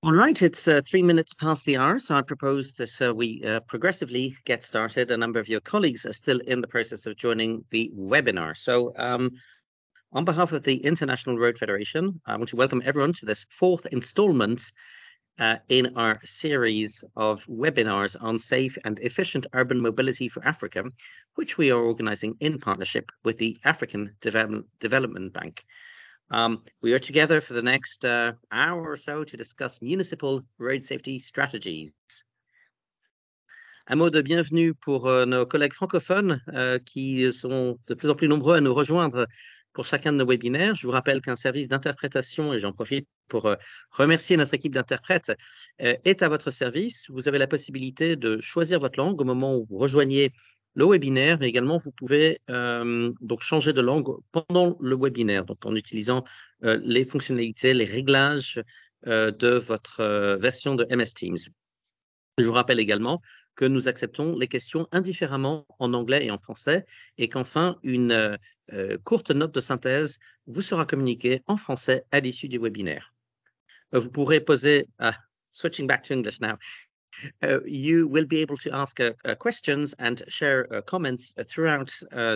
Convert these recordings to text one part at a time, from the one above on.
All right, it's 3 minutes past the hour, so I propose that we progressively get started. A number of your colleagues are still in the process of joining the webinar. So on behalf of the International Road Federation, I want to welcome everyone to this fourth installment in our series of webinars on safe and efficient urban mobility for Africa, which we are organizing in partnership with the African Development Bank. We are together for the next hour or so to discuss municipal road safety strategies. Un mot de bienvenue pour nos collègues francophones qui sont de plus en plus nombreux à nous rejoindre pour chacun de nos webinaires. Je vous rappelle qu'un service d'interprétation, et j'en profite pour remercier notre équipe d'interprètes, est à votre service. Vous avez la possibilité de choisir votre langue au moment où vous rejoignez le webinaire, mais également vous pouvez donc changer de langue pendant le webinaire, donc en utilisant les fonctionnalités, les réglages de votre version de MS Teams. Je vous rappelle également que nous acceptons les questions indifféremment en anglais et en français, et qu'enfin, une courte note de synthèse vous sera communiquée en français à l'issue du webinaire. Vous pourrez poser, switching back to English now, you will be able to ask questions and share comments throughout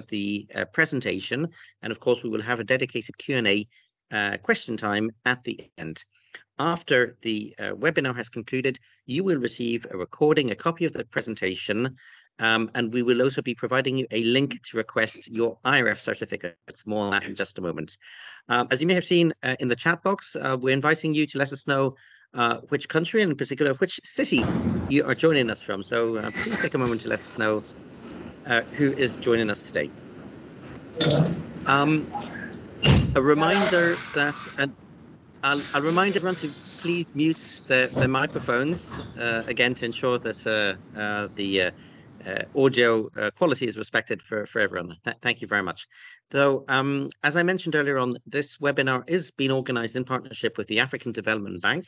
the presentation, and of course we will have a dedicated Q&A question time at the end. After the webinar has concluded, you will receive a recording, a copy of the presentation, and we will also be providing you a link to request your IRF certificates. More on that in just a moment. As you may have seen in the chat box, we're inviting you to let us know which country, and in particular, which city you are joining us from. So please take a moment to let us know who is joining us today. A reminder that... I'll remind everyone to please mute their microphones, again, to ensure that the audio quality is respected for everyone. Thank you very much. So, as I mentioned earlier on, this webinar is being organized in partnership with the African Development Bank.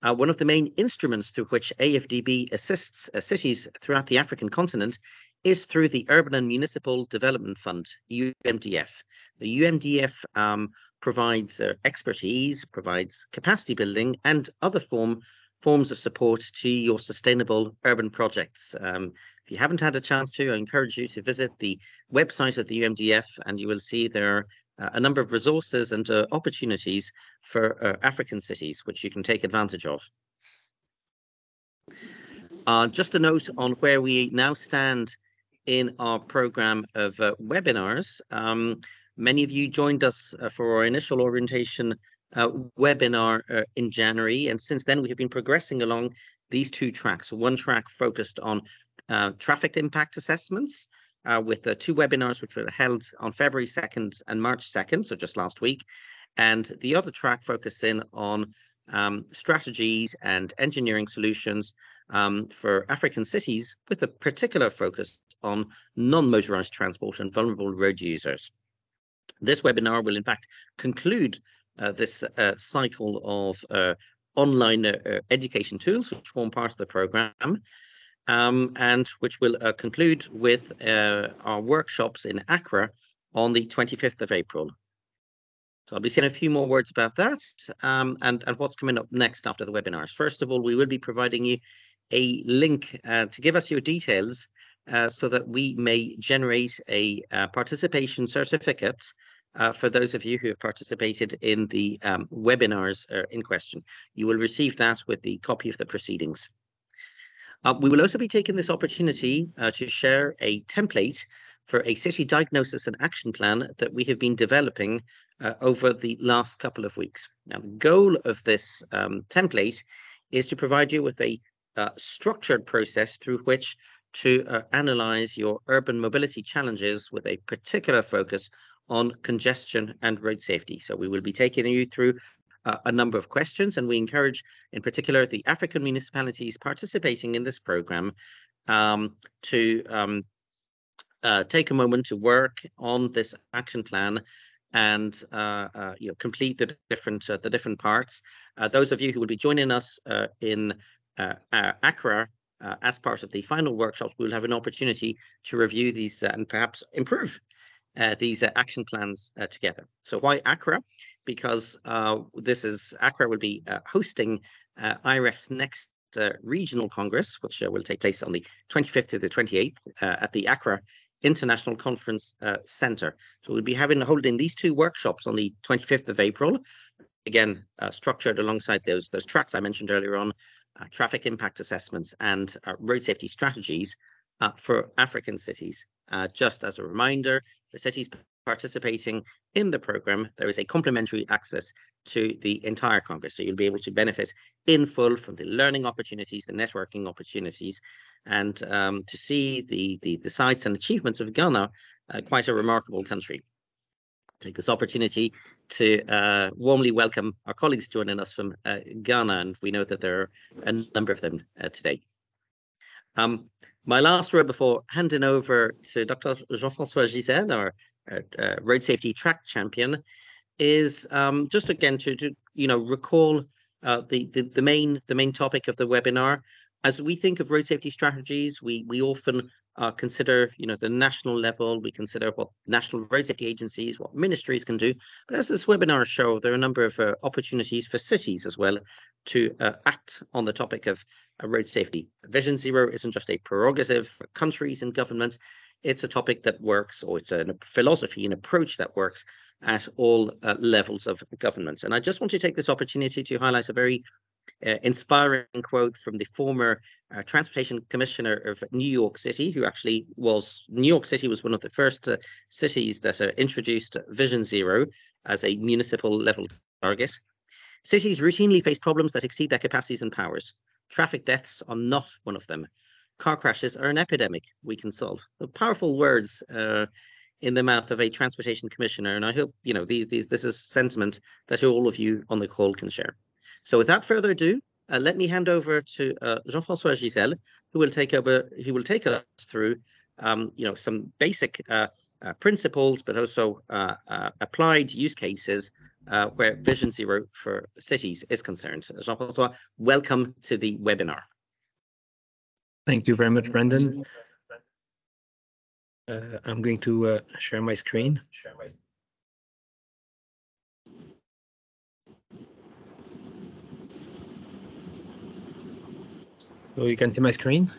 One of the main instruments through which AFDB assists cities throughout the African continent is through the Urban and Municipal Development Fund, UMDF. The UMDF provides expertise, provides capacity building, and other forms of support to your sustainable urban projects. If you haven't had a chance to, I encourage you to visit the website of the UMDF, and you will see there are a number of resources and opportunities for African cities, which you can take advantage of. Just a note on where we now stand in our program of webinars. Many of you joined us for our initial orientation webinar in January, and since then we have been progressing along these two tracks. One track focused on traffic impact assessments with the two webinars which were held on February 2nd and March 2nd, so just last week, and the other track focusing on strategies and engineering solutions for African cities, with a particular focus on non-motorized transport and vulnerable road users. This webinar will, in fact, conclude this cycle of online education tools, which form part of the program, and which will conclude with our workshops in Accra on the 25th of April. So I'll be saying a few more words about that and what's coming up next after the webinars. First of all, we will be providing you a link to give us your details so that we may generate a participation certificate for those of you who have participated in the webinars in question. You will receive that with the copy of the proceedings. We will also be taking this opportunity to share a template for a city diagnosis and action plan that we have been developing over the last couple of weeks. Now, the goal of this template is to provide you with a structured process through which to analyze your urban mobility challenges with a particular focus on congestion and road safety. So we will be taking you through a number of questions, and we encourage, in particular, the African municipalities participating in this program to take a moment to work on this action plan and complete the different parts. Those of you who will be joining us in Accra as part of the final workshops, we'll have an opportunity to review these and perhaps improve these action plans together. So why Accra? Because Accra will be hosting IRF's next regional congress, which will take place on the 25th to the 28th at the Accra International Conference Centre. So we'll be holding these two workshops on the 25th of April, again, structured alongside those tracks I mentioned earlier on, traffic impact assessments and road safety strategies for African cities. Just as a reminder, the cities participating in the program, there is a complimentary access to the entire Congress. So you'll be able to benefit in full from the learning opportunities, the networking opportunities, and to see the sights and achievements of Ghana, quite a remarkable country. Take this opportunity to warmly welcome our colleagues joining us from Ghana, and we know that there are a number of them today. My last word before handing over to Dr. Jean-François Giselle, our road safety track champion, is just again to recall the main topic of the webinar. As we think of road safety strategies, we often consider the national level. We consider what national road safety agencies, what ministries can do. But as this webinar shows, there are a number of opportunities for cities as well to act on the topic of road safety. Vision Zero isn't just a prerogative for countries and governments. It's a topic that works, or it's a philosophy, an approach that works at all levels of government. And I just want to take this opportunity to highlight a very inspiring quote from the former Transportation Commissioner of New York City, who actually New York City was one of the first cities that introduced Vision Zero as a municipal level target. Cities routinely face problems that exceed their capacities and powers. Traffic deaths are not one of them. Car crashes are an epidemic we can solve. Powerful words in the mouth of a transportation commissioner, and I hope this is sentiment that all of you on the call can share. So without further ado, let me hand over to Jean-François Giselle, who will take us through some basic principles, but also applied use cases where Vision Zero for cities is concerned. Jean-François, welcome to the webinar. Thank you very much, Brendan. I'm going to share my screen. So you can see my screen.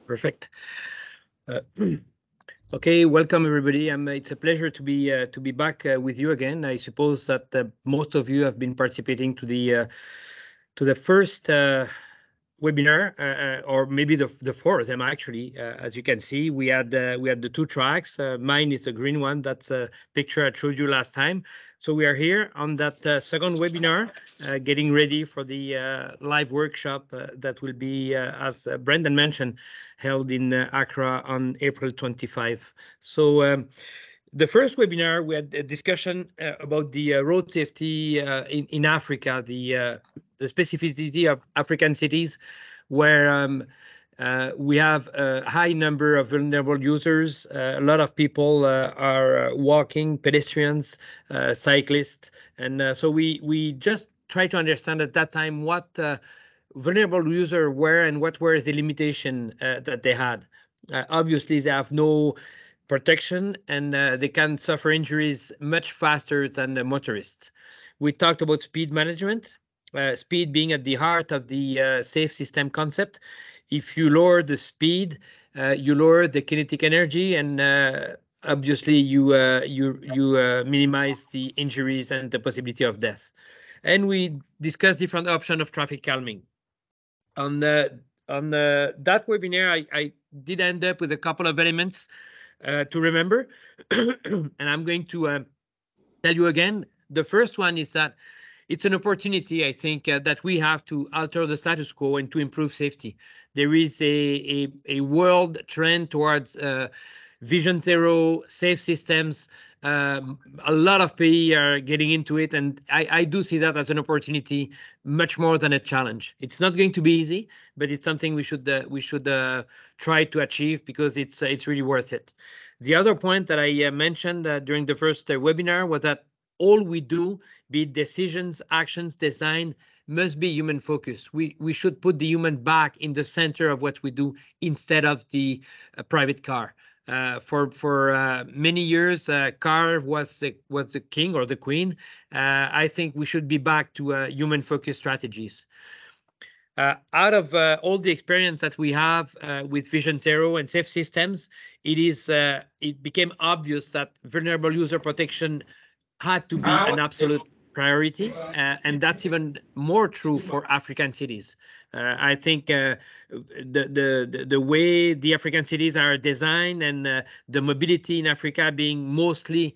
Perfect. Okay, welcome everybody. It's a pleasure to be back with you again. I suppose that most of you have been participating to the first webinar, or maybe the four of them actually. As you can see, we had the two tracks. Mine is the green one. That's a picture I showed you last time. So we are here on that second webinar, getting ready for the live workshop that will be, as Brendan mentioned, held in Accra on April 25. So the first webinar, we had a discussion about the road safety in Africa, the specificity of African cities, where we have a high number of vulnerable users. A lot of people are walking, pedestrians, cyclists. And so we just try to understand at that time what vulnerable users were and what were the limitation that they had. Obviously, they have no protection, and they can suffer injuries much faster than the motorists. We talked about speed management, speed being at the heart of the safe system concept. If you lower the speed, you lower the kinetic energy, and obviously you minimize the injuries and the possibility of death. And we discussed different options of traffic calming. On that webinar, I did end up with a couple of elements to remember, and I'm going to tell you again. The first one is that it's an opportunity, I think, that we have to alter the status quo and to improve safety. There is a world trend towards Vision Zero, safe systems. A lot of PE are getting into it, and I do see that as an opportunity much more than a challenge. It's not going to be easy, but it's something we should try to achieve, because it's really worth it. The other point that I mentioned during the first webinar was that all we do, be it decisions, actions, design, must be human focused. We should put the human back in the center of what we do instead of the private car. For many years, car was the king or the queen. I think we should be back to human-focused strategies. Out of all the experience that we have with Vision Zero and safe systems, it became obvious that vulnerable user protection had to be an absolute priority, and that's even more true for African cities. I think the way the African cities are designed and the mobility in Africa being mostly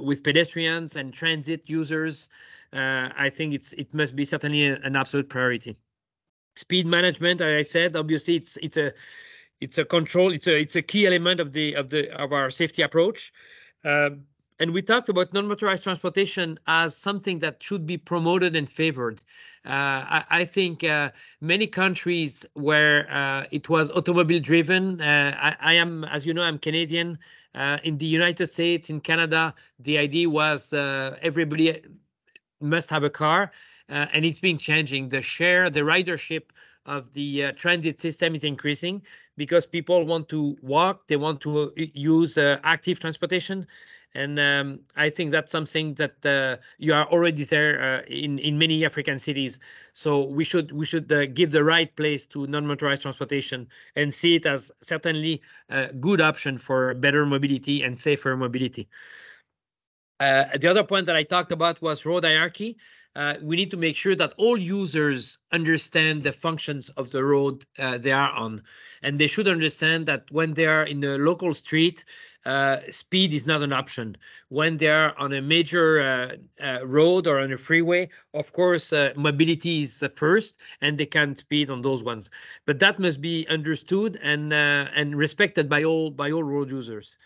with pedestrians and transit users, I think it must be certainly an absolute priority. Speed management, as I said, obviously it's a control. It's a key element of our safety approach. And we talked about non-motorized transportation as something that should be promoted and favored. I think many countries where it was automobile driven. I am, as you know, I'm Canadian. In the United States, in Canada, the idea was everybody must have a car, and it's been changing. The ridership of the transit system is increasing because people want to walk, they want to use active transportation. And I think that's something that you are already there in many African cities. So we should give the right place to non-motorized transportation and see it as certainly a good option for better mobility and safer mobility. The other point that I talked about was road hierarchy. We need to make sure that all users understand the functions of the road they are on. And they should understand that when they are in a local street, speed is not an option. When they are on a major road or on a freeway, of course, mobility is the first, and they can speed on those ones. But that must be understood and respected by all road users.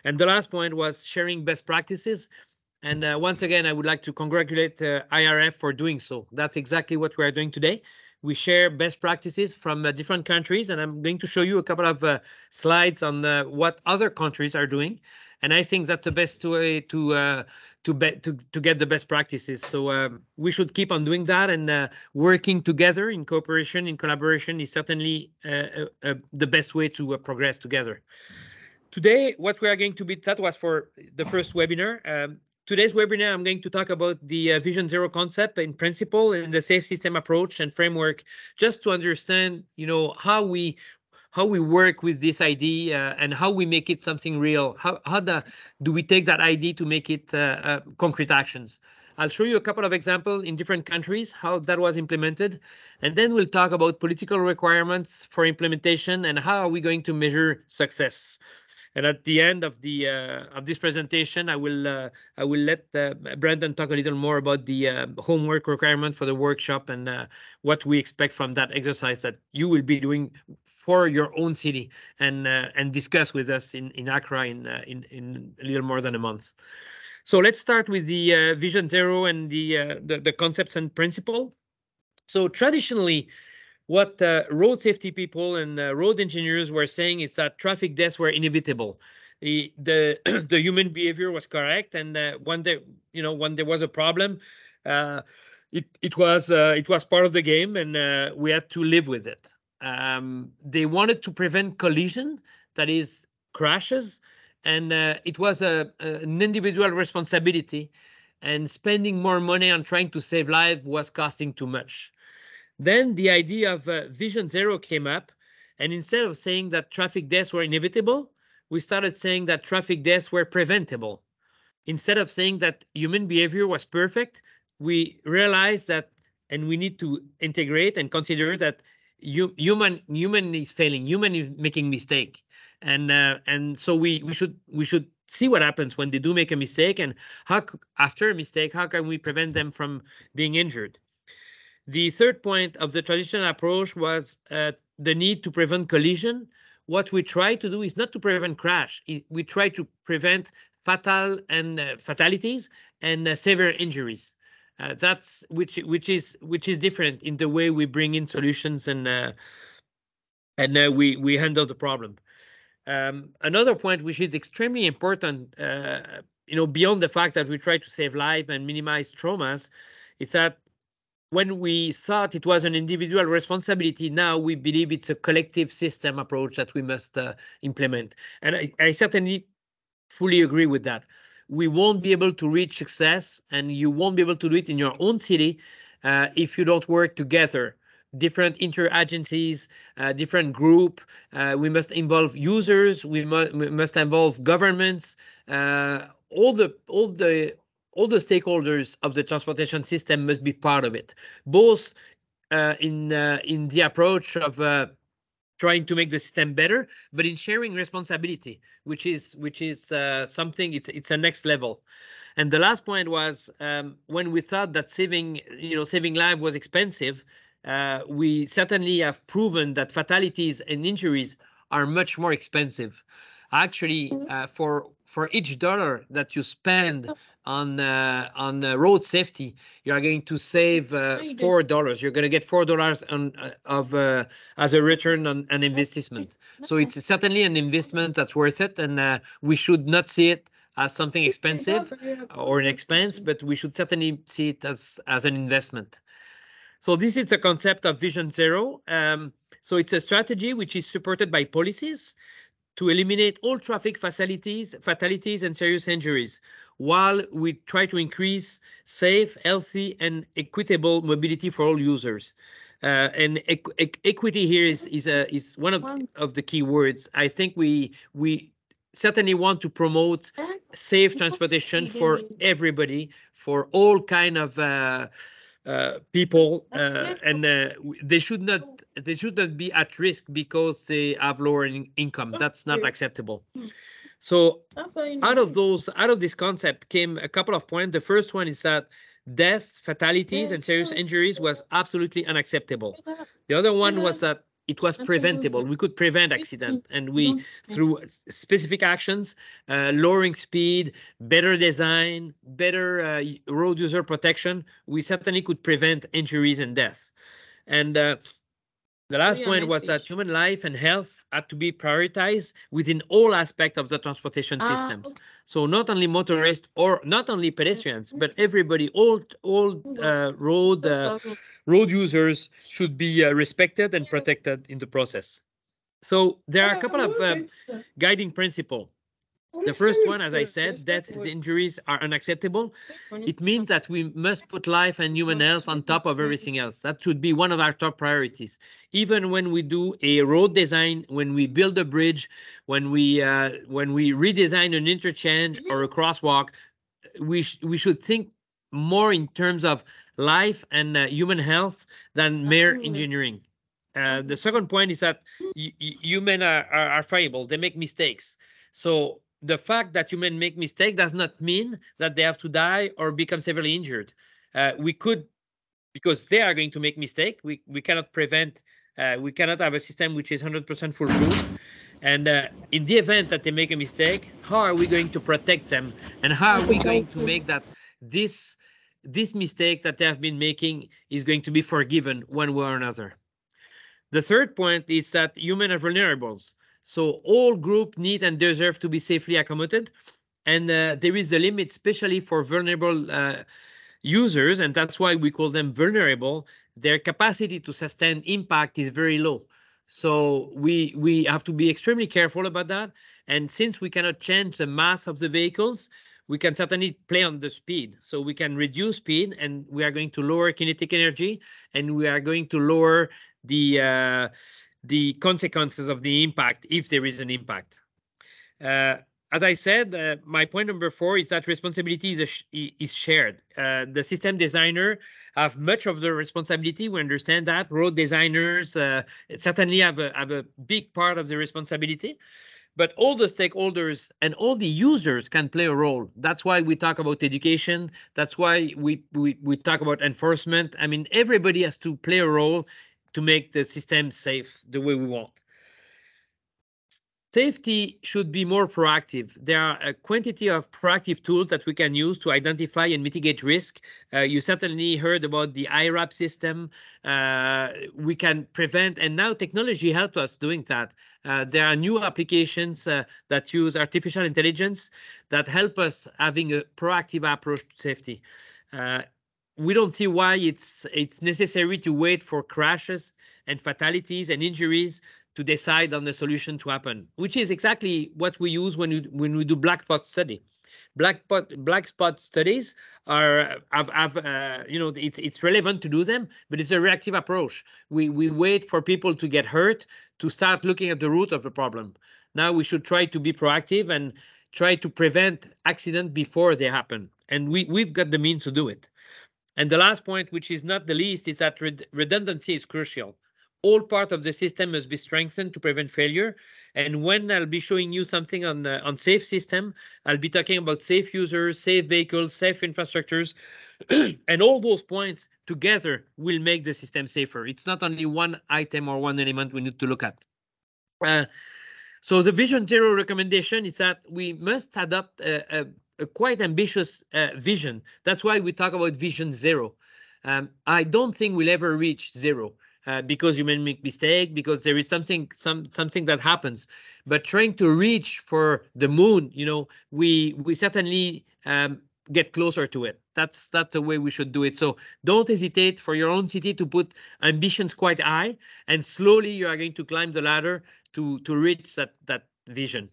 And the last point was sharing best practices. And once again, I would like to congratulate IRF for doing so. That's exactly what we are doing today. We share best practices from different countries, and I'm going to show you a couple of slides on what other countries are doing. And I think that's the best way to get the best practices. So we should keep on doing that, and working together in cooperation, in collaboration is certainly the best way to progress together. Today, what we are going to be, that was for the first webinar. Today's webinar, I'm going to talk about the Vision Zero concept in principle and the safe system approach and framework, just to understand, how we work with this idea and how we make it something real. How do we take that idea to make it concrete actions? I'll show you a couple of examples in different countries, how that was implemented. And then we'll talk about political requirements for implementation and how are we going to measure success. And at the end of this presentation, I will let Brandon talk a little more about the homework requirement for the workshop and what we expect from that exercise that you will be doing for your own city and discuss with us in Accra in a little more than a month. So let's start with the Vision Zero and the concepts and principle. So traditionally, what road safety people and road engineers were saying is that traffic deaths were inevitable. The the human behavior was correct, and when there was a problem, it was part of the game, and we had to live with it. They wanted to prevent collision, that is crashes, and it was an individual responsibility, and spending more money on trying to save lives was costing too much. Then the idea of Vision Zero came up, and instead of saying that traffic deaths were inevitable, we started saying that traffic deaths were preventable. Instead of saying that human behavior was perfect, we realized that, and we need to integrate and consider that human is failing, human is making mistake, and so we should see what happens when they do make a mistake, and after a mistake, how can we prevent them from being injured? The third point of the traditional approach was the need to prevent collision. What we try to do is not to prevent crash. We try to prevent fatalities and severe injuries. That's which is different in the way we bring in solutions and we handle the problem. Another point which is extremely important, beyond the fact that we try to save life and minimize traumas, is that when we thought it was an individual responsibility, now we believe it's a collective system approach that we must implement. And I certainly fully agree with that. We won't be able to reach success, and you won't be able to do it in your own city if you don't work together. Different interagencies, different group. We must involve users. We must involve governments. All the stakeholders of the transportation system must be part of it, both in the approach of trying to make the system better, but in sharing responsibility, which is something, it's a next level. And the last point was when we thought that saving life was expensive, we certainly have proven that fatalities and injuries are much more expensive. Actually, for each dollar that you spend on road safety, you are going to save $4. You're going to get $4 as a return on an investment. So it's certainly an investment that's worth it, and we should not see it as something expensive or an expense, but we should certainly see it as an investment. So this is the concept of Vision Zero. So it's a strategy which is supported by policies to eliminate all traffic fatalities and serious injuries, while we try to increase safe, healthy, and equitable mobility for all users. And equity here is one of the key words. I think we certainly want to promote safe transportation for everybody, for all kind of people, and they should not be at risk because they have lower income. That's not acceptable. So out of this concept came a couple of points. The first one is that death, fatalities, and serious injuries was absolutely unacceptable. The other one was that it was preventable. We could prevent accident, and we, through specific actions, lowering speed, better design, better road user protection, we certainly could prevent injuries and death. And the last point was that human life and health had to be prioritized within all aspects of the transportation systems. So not only motorists or not only pedestrians, but everybody, all road users should be respected and protected in the process. So there are a couple of guiding principles. The first one, as I said, death and injuries are unacceptable. It means that we must put life and human health on top of everything else. That should be one of our top priorities. Even when we do a road design, when we build a bridge, when we redesign an interchange or a crosswalk, we should think more in terms of life and human health than mere engineering. The second point is that humans are fallible. They make mistakes. So the fact that humans make mistakes does not mean that they have to die or become severely injured. We could, because they are going to make mistakes, we cannot prevent, we cannot have a system which is 100% foolproof. And in the event that they make a mistake, how are we going to protect them? And how are we going to make that this mistake that they have been making is going to be forgiven one way or another? The third point is that humans are vulnerable. So all groups need and deserve to be safely accommodated. And there is a limit, especially for vulnerable users, and that's why we call them vulnerable. Their capacity to sustain impact is very low. So we have to be extremely careful about that. And since we cannot change the mass of the vehicles, we can certainly play on the speed. So we can reduce speed, and we are going to lower kinetic energy, and we are going to lower the consequences of the impact if there is an impact. As I said, my point number 4 is that responsibility is shared. The system designer have much of the responsibility. We understand that. Road designers certainly have a big part of the responsibility. But all the stakeholders and all the users can play a role. That's why we talk about education. That's why we talk about enforcement. I mean, everybody has to play a role to make the system safe the way we want. Safety should be more proactive. There are a quantity of proactive tools that we can use to identify and mitigate risk. You certainly heard about the IRF system. We can prevent, and now technology helps us doing that. There are new applications that use artificial intelligence that help us having a proactive approach to safety. we don't see why it's necessary to wait for crashes and fatalities and injuries to decide on the solution to happen, which is exactly what we use when we do black spot study. Black spot studies are it's relevant to do them, but it's a reactive approach. We wait for people to get hurt to start looking at the root of the problem. Now we should try to be proactive and try to prevent accidents before they happen, and we've got the means to do it. And the last point, which is not the least, is that redundancy is crucial. All part of the system must be strengthened to prevent failure. And when I'll be showing you something on safe system, I'll be talking about safe users, safe vehicles, safe infrastructures, and all those points together will make the system safer. It's not only one item or one element we need to look at. So the Vision Zero recommendation is that we must adopt a quite ambitious vision. That's why we talk about Vision Zero. I don't think we'll ever reach zero. Because you may make mistake, because there is something that happens. But trying to reach for the moon, we certainly get closer to it. That's the way we should do it. So don't hesitate for your own city to put ambitions quite high, and slowly you are going to climb the ladder to reach that vision.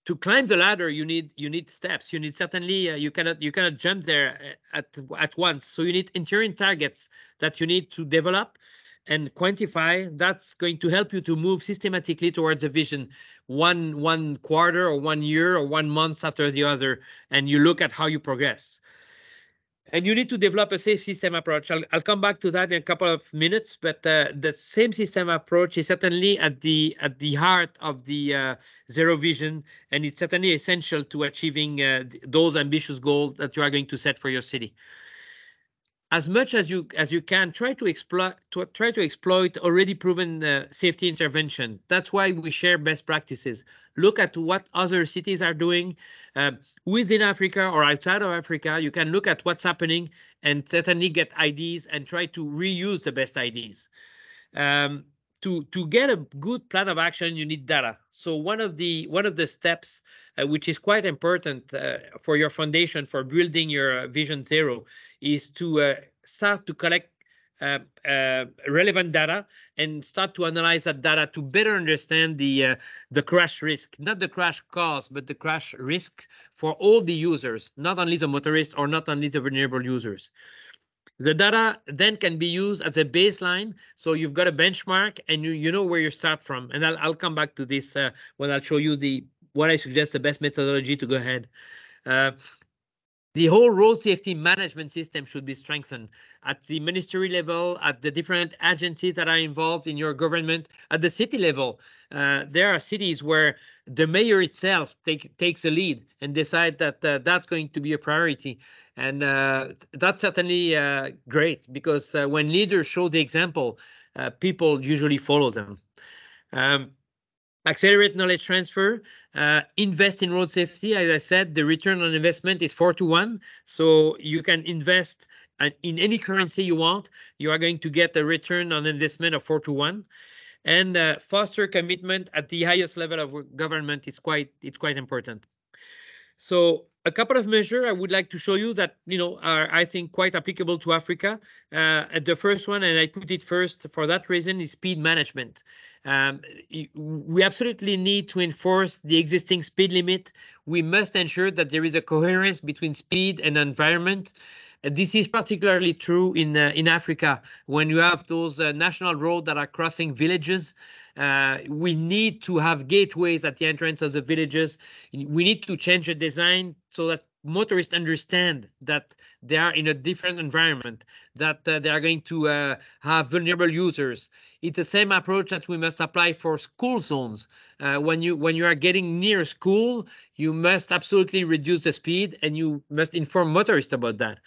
To climb the ladder, you need steps. You need certainly you cannot jump there at once. So you need interim targets that you need to develop and quantify. That's going to help you to move systematically towards the vision, one quarter or 1 year or 1 month after the other, and you look at how you progress. And you need to develop a safe system approach. I'll come back to that in a couple of minutes, but the same system approach is certainly at the heart of the zero vision, and it's certainly essential to achieving those ambitious goals that you are going to set for your city. As much as you can, try to exploit already proven safety intervention. That's why we share best practices. Look at what other cities are doing within Africa or outside of Africa. You can look at what's happening and certainly get ideas and try to reuse the best ideas. To get a good plan of action, you need data. So one of the steps which is quite important for your foundation for building your Vision Zero is to start to collect relevant data and start to analyze that data to better understand the crash risk, not the crash cause, but the crash risk for all the users, not only the motorists or not only the vulnerable users. The data then can be used as a baseline, so you've got a benchmark and you know where you start from. And I'll come back to this when I'll show you what I suggest the best methodology to go ahead. The whole road safety management system should be strengthened at the ministry level, at the different agencies that are involved in your government, at the city level. There are cities where the mayor itself takes a lead and decide that that's going to be a priority. And that's certainly great, because when leaders show the example, people usually follow them. Accelerate knowledge transfer, invest in road safety. As I said, the return on investment is 4-to-1. So you can invest in any currency you want. You are going to get a return on investment of 4-to-1. And foster commitment at the highest level of government is quite important. So a couple of measures I would like to show you that are, I think, quite applicable to Africa. The first one, and I put it first for that reason, is speed management. We absolutely need to enforce the existing speed limit. We must ensure that there is a coherence between speed and environment. This is particularly true in Africa, when you have those national roads that are crossing villages. We need to have gateways at the entrance of the villages. We need to change the design so that motorists understand that they are in a different environment, that they are going to have vulnerable users. It's the same approach that we must apply for school zones. When you are getting near school, you must absolutely reduce the speed, and you must inform motorists about that.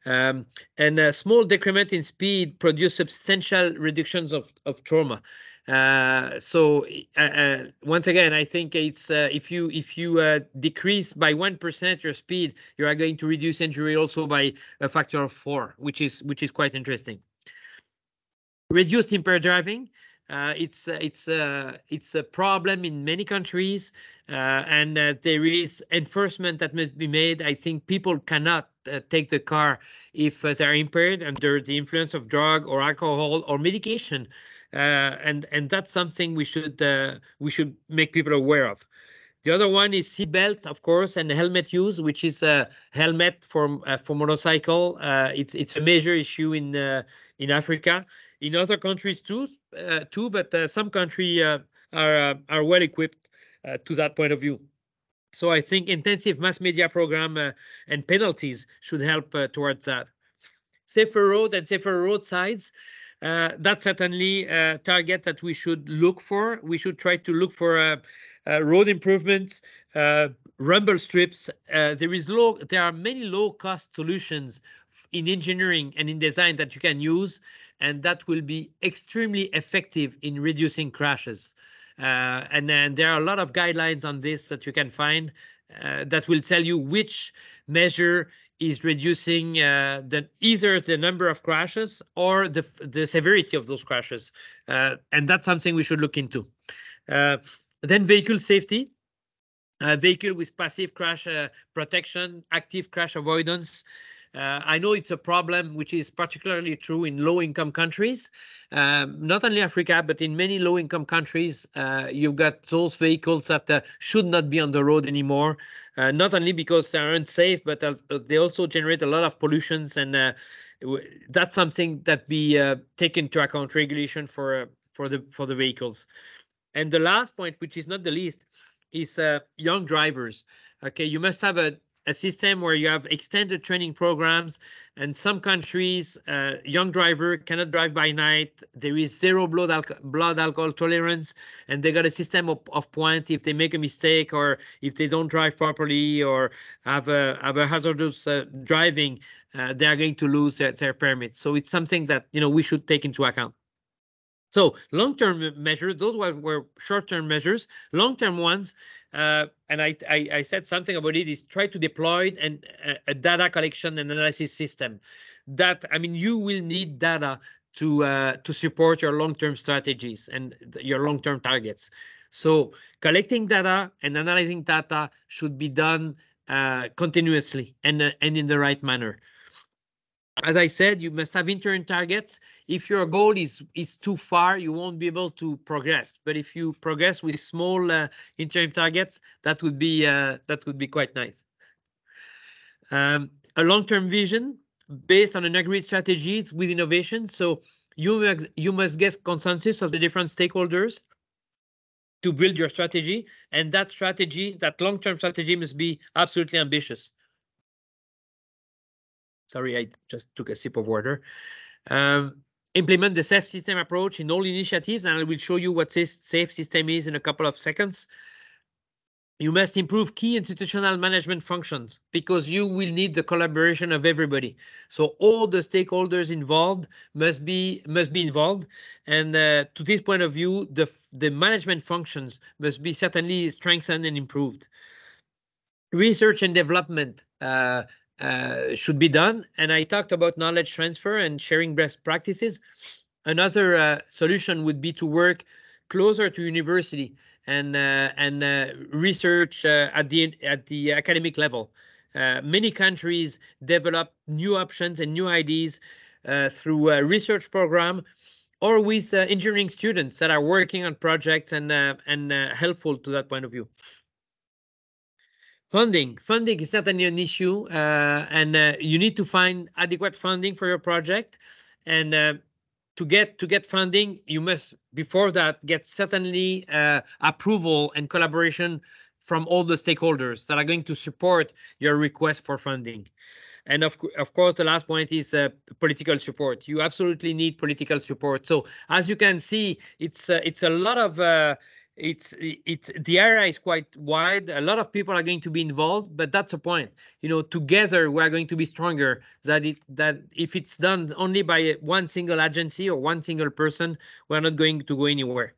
And a small decrement in speed produce substantial reductions of trauma. So once again, I think it's if you decrease by 1% your speed, you are going to reduce injury also by a factor of 4, which is quite interesting. Reduced impaired driving. It's a problem in many countries, and there is enforcement that must be made. I think people cannot take the car if they're impaired under the influence of drug or alcohol or medication, and that's something we should make people aware of. The other one is seatbelt, of course, and helmet use, which is a helmet for motorcycle. It's a major issue in Africa, in other countries too. But some countries are well equipped to that point of view. So I think intensive mass media program and penalties should help towards that. Safer road and safer roadsides. That's certainly a target that we should look for. We should try to look for road improvements, rumble strips. There are many low-cost solutions in engineering and in design that you can use, and that will be extremely effective in reducing crashes. And then there are a lot of guidelines on this that you can find that will tell you which measure is reducing either the number of crashes or the severity of those crashes. And that's something we should look into. Then vehicle safety. Vehicle with passive crash protection, active crash avoidance. I know it's a problem which is particularly true in low-income countries, not only Africa, but in many low-income countries. You've got those vehicles that should not be on the road anymore, not only because they are unsafe, but they also generate a lot of pollutions, and that's something that be taken into account, regulation for the vehicles. And the last point, which is not the least, is young drivers. Okay, you must have a system where you have extended training programs. And some countries, young driver cannot drive by night. There is zero blood alcohol tolerance, and they got a system of points if they make a mistake or if they don't drive properly or have a hazardous driving. They are going to lose their permit. So it's something that we should take into account. So long-term measures, those were short-term measures. Long-term ones, and I said something about it, is try to deploy a data collection and analysis system. You will need data to support your long-term strategies and your long-term targets. So collecting data and analyzing data should be done continuously and in the right manner. As I said, you must have interim targets. If your goal is too far, you won't be able to progress. But if you progress with small interim targets, that would be quite nice. A long-term vision based on an agreed strategy with innovation. So you must get consensus of the different stakeholders to build your strategy, and that long-term strategy, must be absolutely ambitious. Sorry, I just took a sip of water. Implement the safe system approach in all initiatives, and I will show you what safe system is in a couple of seconds. You must improve key institutional management functions because you will need the collaboration of everybody. So all the stakeholders involved must be involved. And to this point of view, the management functions must be certainly strengthened and improved. Research and development should be done. And I talked about knowledge transfer and sharing best practices. Another solution would be to work closer to university and research at the academic level. Many countries develop new options and new ideas through a research program or with engineering students that are working on projects and helpful to that point of view. Funding is certainly an issue, and you need to find adequate funding for your project. And to get funding, you must, before that, get certainly approval and collaboration from all the stakeholders that are going to support your request for funding. And of course, the last point is political support. You absolutely need political support. So as you can see, it's a lot of the area is quite wide. A lot of people are going to be involved, but that's the point. Together we are going to be stronger. That if it's done only by one single agency or one single person, we're not going to go anywhere.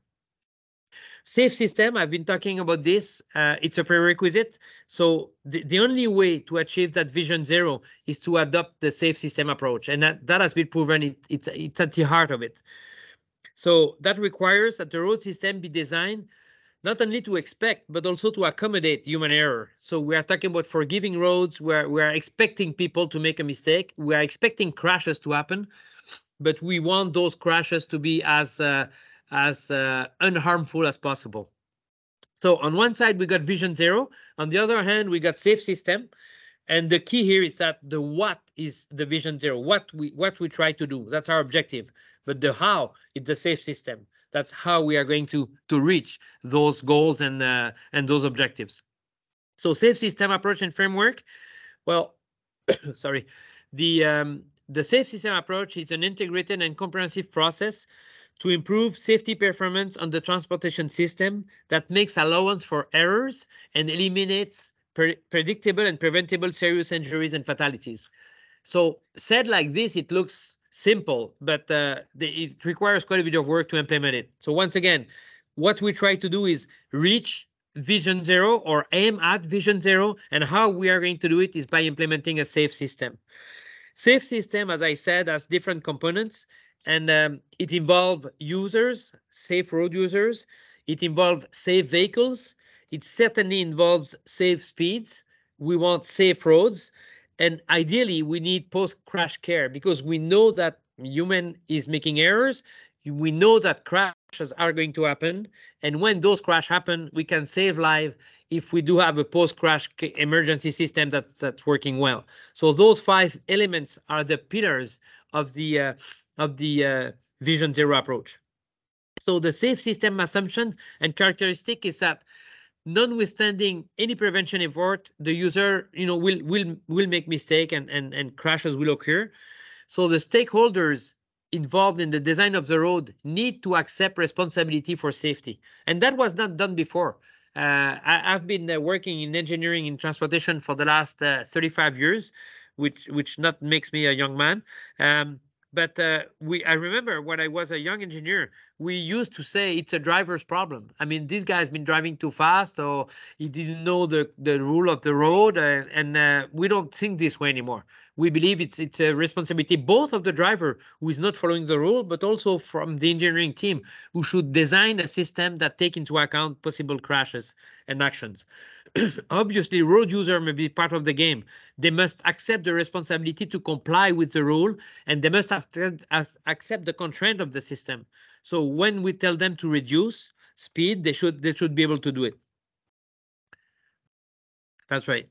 Safe system, I've been talking about this. It's a prerequisite. So the only way to achieve that Vision Zero is to adopt the safe system approach, and that has been proven. It's at the heart of it. So that requires that the road system be designed not only to expect, but also to accommodate human error. So we are talking about forgiving roads, where we are expecting people to make a mistake. We are expecting crashes to happen, but we want those crashes to be as unharmful as possible. So on one side, we got Vision Zero. On the other hand, we got safe system. And the key here is that the what is the Vision Zero, what we try to do. That's our objective. But the how is the safe system. That's how we are going to reach those goals and those objectives. So safe system approach and framework. Well, sorry, the safe system approach is an integrated and comprehensive process to improve safety performance on the transportation system that makes allowance for errors and eliminates predictable and preventable serious injuries and fatalities. So said like this, it looks simple, but it requires quite a bit of work to implement it. So once again, what we try to do is reach Vision Zero or aim at Vision Zero, and how we are going to do it is by implementing a safe system. Safe system, as I said, has different components, and it involves users, safe road users. It involves safe vehicles. It certainly involves safe speeds. We want safe roads. And ideally, we need post-crash care, because we know that human is making errors. We know that crashes are going to happen. And when those crashes happen, we can save lives if we do have a post-crash emergency system that's working well. So those 5 elements are the pillars of the Vision Zero approach. So the safe system assumption and characteristic is that, notwithstanding any prevention effort, the user, will make mistake and crashes will occur. So the stakeholders involved in the design of the road need to accept responsibility for safety, and that was not done before. I've been working in engineering in transportation for the last 35 years, which not makes me a young man. But I remember when I was a young engineer, we used to say it's a driver's problem. I mean, this guy's been driving too fast, or he didn't know the rule of the road, and we don't think this way anymore. We believe it's a responsibility both of the driver who is not following the rule, but also from the engineering team, who should design a system that take into account possible crashes and actions. Obviously, road user may be part of the game. They must accept the responsibility to comply with the rule, and they must accept the constraint of the system. So when we tell them to reduce speed, they should be able to do it. That's right.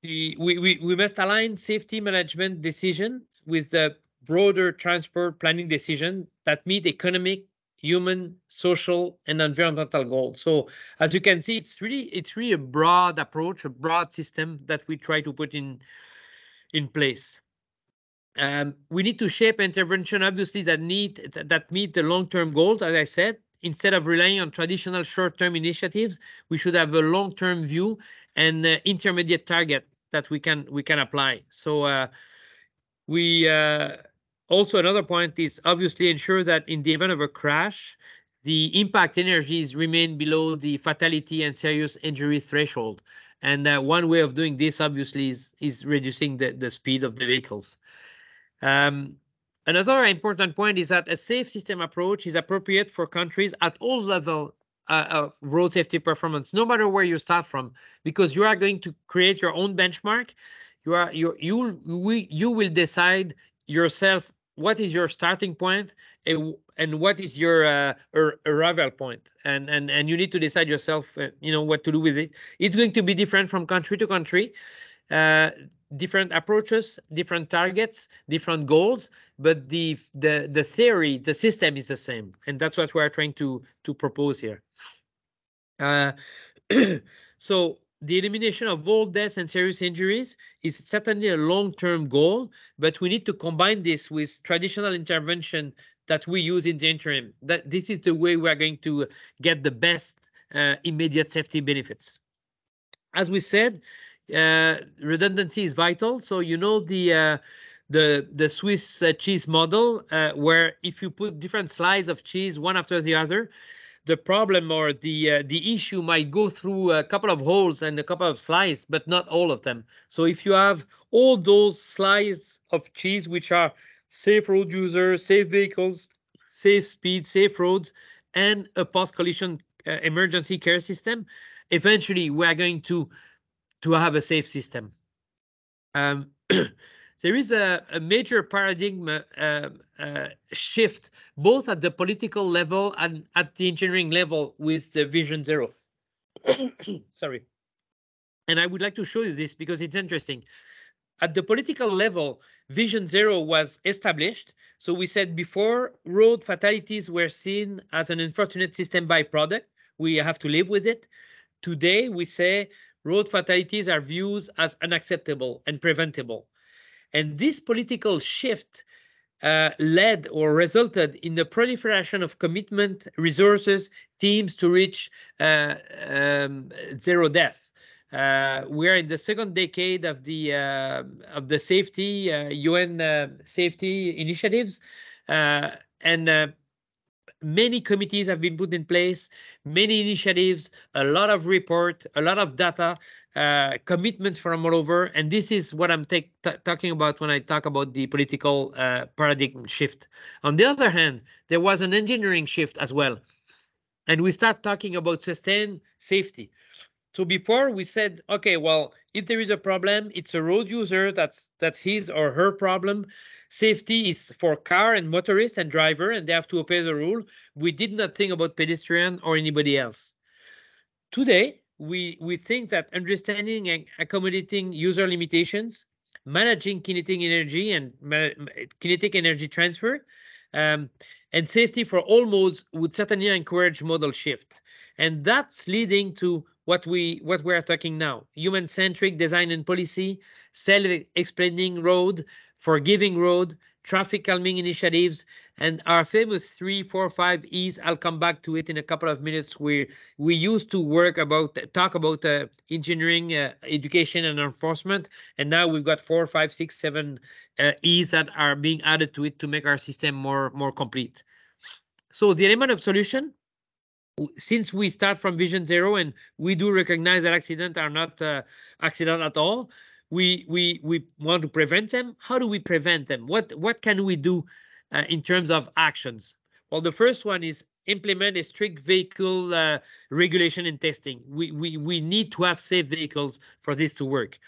We must align safety management decision with the broader transport planning decision that meet economic, human, social, and environmental goals. So as you can see, it's really a broad approach, a broad system that we try to put in place. We need to shape intervention, obviously, that meet the long-term goals. As I said, instead of relying on traditional short-term initiatives, we should have a long-term view and intermediate target that we can apply. So also, another point is obviously ensure that in the event of a crash, the impact energies remain below the fatality and serious injury threshold. And one way of doing this, obviously, is reducing the speed of the vehicles. Another important point is that a safe system approach is appropriate for countries at all levels of road safety performance, no matter where you start from, because you are going to create your own benchmark. You will decide yourself what is your starting point and what is your arrival point, and you need to decide yourself what to do with it. It's going to be different from country to country, different approaches, different targets, different goals, but the theory, the system is the same, and that's what we're trying to propose here. So the elimination of all deaths and serious injuries is certainly a long-term goal, but we need to combine this with traditional intervention that we use in the interim. That this is the way we are going to get the best immediate safety benefits. As we said, redundancy is vital. So the Swiss cheese model, where if you put different slices of cheese one after the other, the problem or the issue might go through a couple of holes and a couple of slices, but not all of them. So if you have all those slices of cheese which are safe road users, safe vehicles, safe speed, safe roads, and a post-collision emergency care system. Eventually, we are going to have a safe system. There is a major paradigm shift, both at the political level and at the engineering level with the Vision Zero. Sorry. And I would like to show you this because it's interesting. At the political level, Vision Zero was established. So we said before, road fatalities were seen as an unfortunate system byproduct. We have to live with it. Today, we say road fatalities are viewed as unacceptable and preventable. And this political shift led or resulted in the proliferation of commitment, resources, teams to reach zero death. We are in the second decade of the safety UN safety initiatives, and many committees have been put in place, many initiatives, a lot of report, a lot of data, commitments from all over. And this is what I'm talking about when I talk about the political paradigm shift. On the other hand, there was an engineering shift as well. And we start talking about sustained safety. So before we said, okay, well, if there is a problem, it's a road user, that's his or her problem. Safety is for car and motorist and driver, and they have to obey the rule. We did not think about pedestrian or anybody else. Today, we think that understanding and accommodating user limitations, managing kinetic energy and kinetic energy transfer, and safety for all modes would certainly encourage modal shift. And that's leading to what we are talking now: human-centric design and policy, self-explaining road, forgiving road, traffic calming initiatives, and our famous 3, 4, 5 E's. I'll come back to it in a couple of minutes. We used to talk about engineering, education, and enforcement, and now we've got 4, 5, 6, 7 E's that are being added to it to make our system more complete. So the element of solution, since we start from Vision Zero and we do recognize that accidents are not accident at all, we want to prevent them. How do we prevent them? What can we do in terms of actions? Well, the first one is implement a strict vehicle regulation and testing. We need to have safe vehicles for this to work.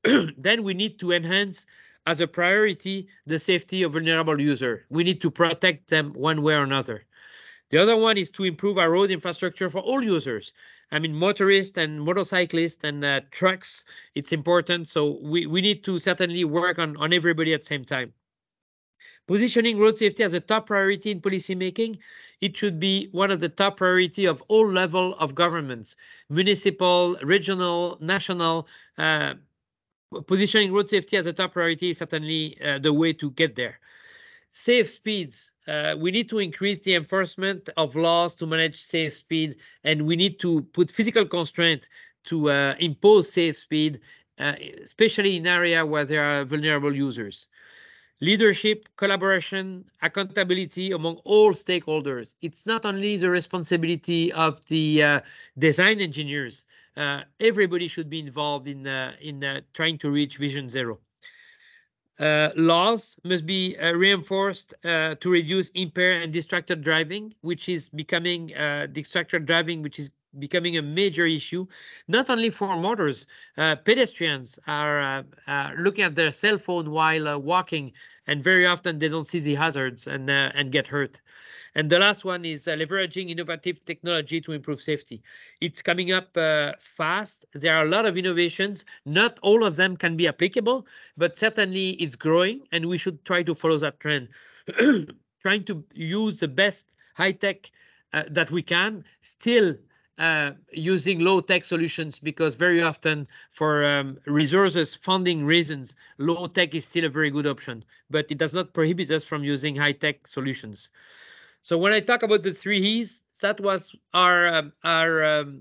Then we need to enhance as a priority the safety of vulnerable users. We need to protect them one way or another. The other one is to improve our road infrastructure for all users. I mean, motorists and motorcyclists and trucks, it's important. So we need to certainly work on everybody at the same time. Positioning road safety as a top priority in policymaking, it should be one of the top priority of all levels of governments, municipal, regional, national. Positioning road safety as a top priority is certainly the way to get there. Safe speeds. We need to increase the enforcement of laws to manage safe speed, and we need to put physical constraint to impose safe speed, especially in areas where there are vulnerable users. Leadership, collaboration, accountability among all stakeholders. It's not only the responsibility of the design engineers. Everybody should be involved in trying to reach Vision Zero. Laws must be reinforced to reduce impaired and distracted driving, which is becoming distracted driving, which is becoming a major issue, not only for motors. Pedestrians are looking at their cell phone while walking, and very often they don't see the hazards and get hurt. And the last one is leveraging innovative technology to improve safety. It's coming up fast. There are a lot of innovations. Not all of them can be applicable, but certainly it's growing, and we should try to follow that trend. Trying to use the best high-tech that we can, still using low-tech solutions, because very often for resources funding reasons, low-tech is still a very good option, but it does not prohibit us from using high-tech solutions. So when I talk about the 3 E's, that was our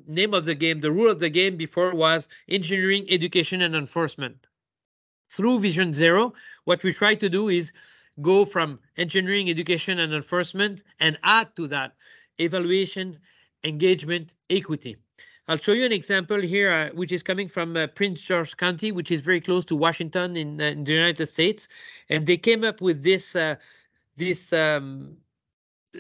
name of the game. The rule of the game before was engineering, education, and enforcement. Through Vision Zero, what we try to do is go from engineering, education, and enforcement and add to that evaluation, engagement, equity. I'll show you an example here, which is coming from Prince George County, which is very close to Washington in the United States. And they came up with this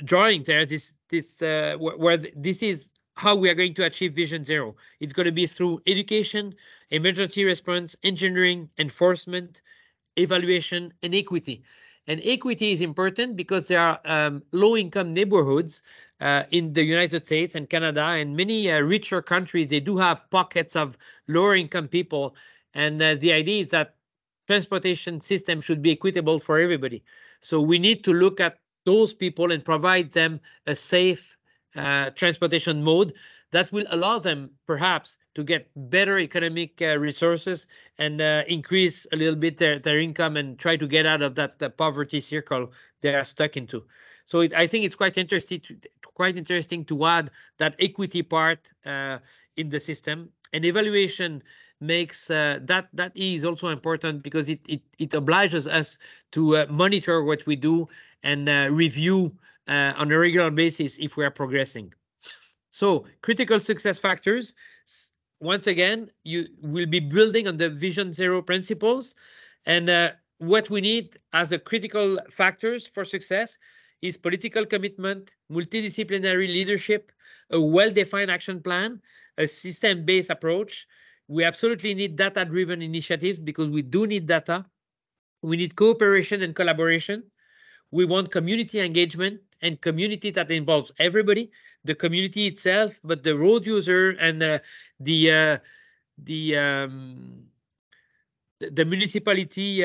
drawing there, this is how we are going to achieve Vision Zero. It's going to be through education, emergency response, engineering, enforcement, evaluation, and equity. And equity is important because there are low-income neighborhoods in the United States and Canada, and many richer countries, they do have pockets of lower-income people. And the idea is that transportation system should be equitable for everybody. So we need to look at those people and provide them a safe transportation mode that will allow them perhaps to get better economic resources and increase a little bit their income and try to get out of that poverty circle they are stuck into. So I think it's quite interesting to add that equity part in the system. And evaluation makes that is also important because it obliges us to monitor what we do and review on a regular basis if we are progressing. So critical success factors, once again, you will be building on the Vision Zero principles. And what we need as a critical factors for success is political commitment, multidisciplinary leadership, a well-defined action plan, a system-based approach. We absolutely need data-driven initiatives because we do need data. We need cooperation and collaboration. We want community engagement and community that involves everybody, the community itself, but the road user and the municipality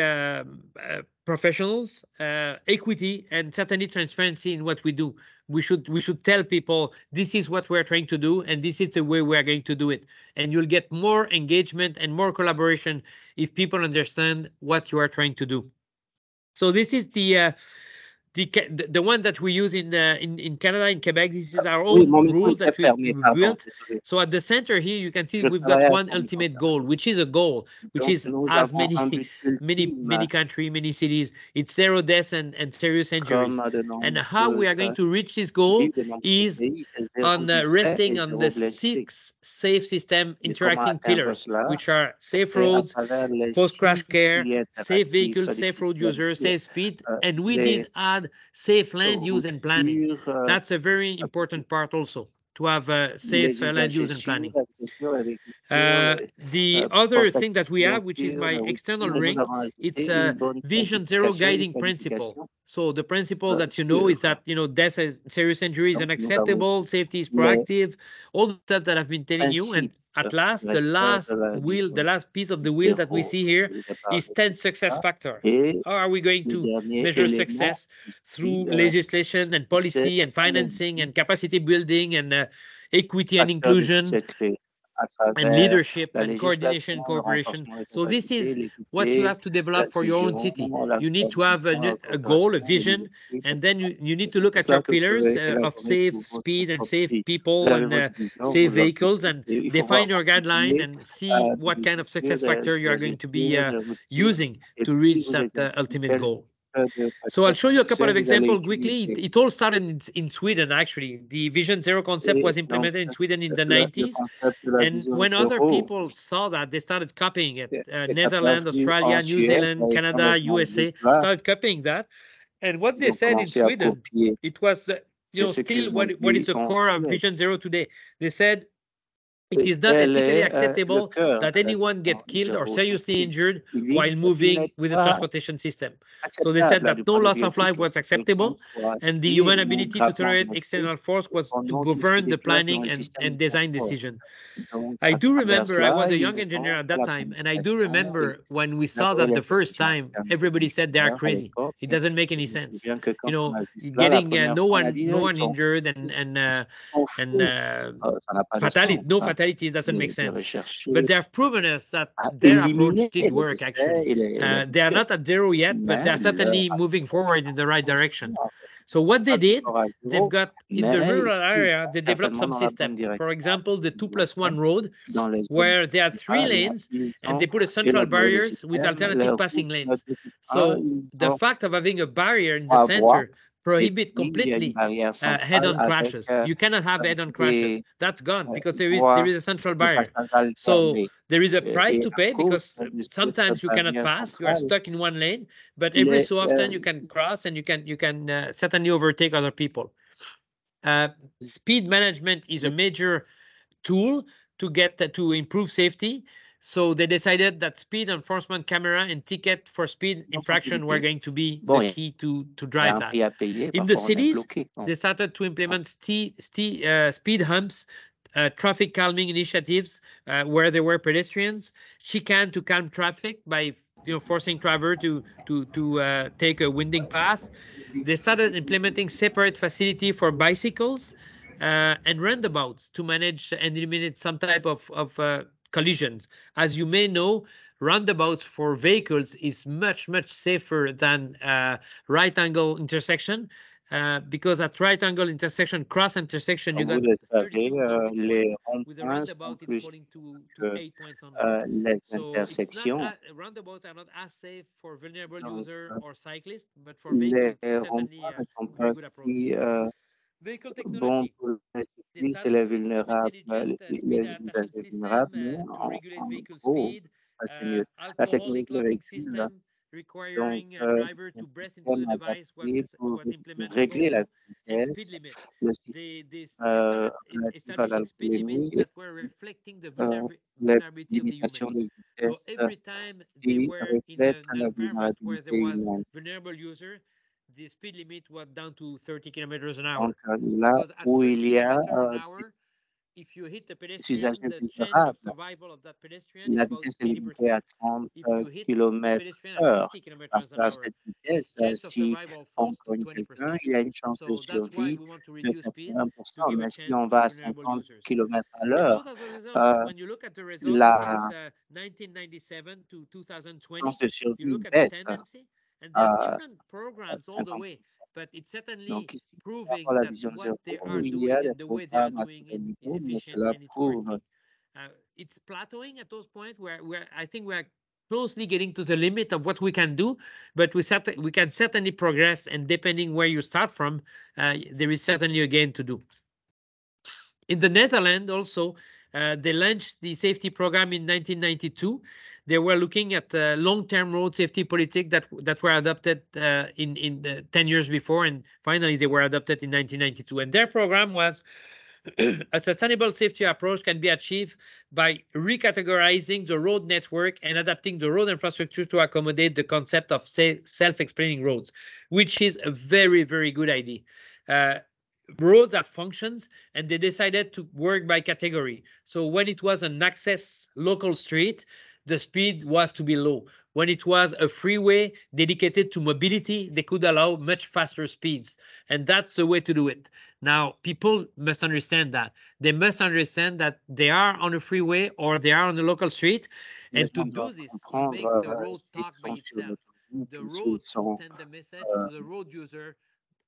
professionals, equity, and certainly transparency in what we do. We should tell people this is what we're trying to do and this is the way we are going to do it. And you'll get more engagement and more collaboration if people understand what you are trying to do. So this is the one that we use in Canada, in Quebec. This is our own rule that we built. So at the center here, you can see we've got one ultimate goal, which is a goal, which is as many countries, many cities. It's zero deaths and serious injuries. And how we are going to reach this goal is on resting on the 6 safe system interacting pillars, which are safe roads, post-crash care, safe vehicles, safe road users, safe speed, and we did add safe land use and planning. That's a very important part also, to have safe land use and planning. The other thing that we have, which is my external ring, it's a Vision Zero guiding principle. So the principle that is that death and serious injury is unacceptable, safety is proactive, all the stuff that I've been telling you. And at last, the last piece of the wheel that we see here is 10 success factor. How are we going to measure success? Through legislation and policy and financing and capacity building and equity and inclusion and leadership and coordination, cooperation. So this is what you have to develop for your own city. You need to have a goal, a vision, and then you need to look at your pillars of safe speed and safe people and safe vehicles and define your guideline and see what kind of success factor you are going to be using to reach that ultimate goal. So I'll show you a couple of examples quickly. It all started in Sweden, actually. The Vision Zero concept was implemented in Sweden in the 90s. And when other people saw that, they started copying it. Netherlands, Australia, New Zealand, Canada, USA started copying that. And what they said in Sweden, it was still what is the core of Vision Zero today. They said, it is not ethically acceptable that anyone get killed or seriously injured while moving with a transportation system. So they said that no loss of life was acceptable, and the human ability to tolerate external force was to govern the planning and design decision. I do remember, I was a young engineer at that time, and I do remember when we saw that the first time, everybody said they are crazy. It doesn't make any sense. Getting no one injured and fatality, no fatalities doesn't make sense. But they have proven us that their approach did work, actually. They are not at zero yet, but they are certainly moving forward in the right direction. So what they did, they've got in the rural area, they developed some system. For example, the 2+1 road, where there are 3 lanes and they put a central barriers with alternative passing lanes. So the fact of having a barrier in the center prohibit puis il y a une completely barrière centrale head-on avec crashes. You cannot have head-on crashes. des That's gone because there voies is a central de barrier. passage So alternés. there is a price Et to à pay cause because de cette sometimes you cannot barrière pass. You are centrale, stuck in one lane, but every les, so often you can cross and you can certainly overtake other people. Speed management is a major tool to improve safety. So they decided that speed enforcement camera and ticket for speed infraction were going to be the key to il y a drive un that. prix à payer, In the parfois on est cities, bloqué. they started to implement speed humps, traffic calming initiatives where there were pedestrians, chicane to calm traffic by forcing travelers to take a winding path. They started implementing separate facility for bicycles and roundabouts to manage and eliminate some type of collisions. As you may know, roundabouts for vehicles is much safer than right angle intersection because at right angle intersection, cross intersection, you Comme vous got le 32 savez, traffic les points. With a ronds-points sont roundabout, it's plus falling to que 8 points only. les So it's not intersections. roundabouts are not as safe for vulnerable Donc, user or cyclists, but for vehicles, les it's certainly ronds-points a ne sont very pas good approach. si Vehicle bons technology. pour les They cyclistes et started les with some vulnérables, intelligent speed les adaptation usagers vulnérables, system mais to regulate en vehicle gros, speed, ça c'est mieux. La alcohol technologie des clocking véhicules, system donc requiring a driver un to breathe into système the device adapté pour was implemented régler la also, and speed vitesse, limit. le système They started relatif à establishing speed limits l'alcoolémie, that were reflecting the la vulnerability of the human. limitation de So vitesse every time they qui were in reflète an la environment where there vulnérabilité was humaine. vulnerable user, the speed limit was down to 30 kilometers an Donc hour. là Because at où 30 il y a kilometers an hour, if you hit the des pedestrian, usagers the chance of vulnérables, survival of that pedestrian is la about vitesse est limitée 80%. à 30 If you hit the km pedestrian at heure. 50 Parce kilometers an qu'à hour, cette its vitesse, chance of si survival on falls to cogne quelqu'un, 20%. il a une chance de So that's why survie we want to de reduce speed to 80%. give a Mais si chance on to va à vulnerable 50 users. km à And l'heure, those are the results. When you look at the results since la 1997 to 2020, chance de you survie look at the baisse tendency, and there are à different programs all the 50%. way, but it's certainly Donc ici, par rapport proving à la that vision what zéro, they are il y a doing des and the way they are programmes à tous doing les it is niveaux, mais efficient cela and it's prouve working. It's plateauing at those points where I think we're closely getting to the limit of what we can do, but we can certainly progress, and depending where you start from, there is certainly a gain to do. In the Netherlands also, they launched the safety program in 1992. They were looking at long-term road safety politics that were adopted in the 10 years before, and finally they were adopted in 1992. And their program was a sustainable safety approach can be achieved by recategorizing the road network and adapting the road infrastructure to accommodate the concept of self-explaining roads, which is a very good idea. Roads have functions, and they decided to work by category. So when it was an access local street, the speed was to be low. When it was a freeway dedicated to mobility, they could allow much faster speeds. And that's the way to do it. Now, people must understand that. They must understand that they are on a freeway or they are on a local street. les And to gens do doivent this, you comprendre make the road s'ils talk by sont sur itself. l'autoroute The ou s'ils road sont send the message to the road user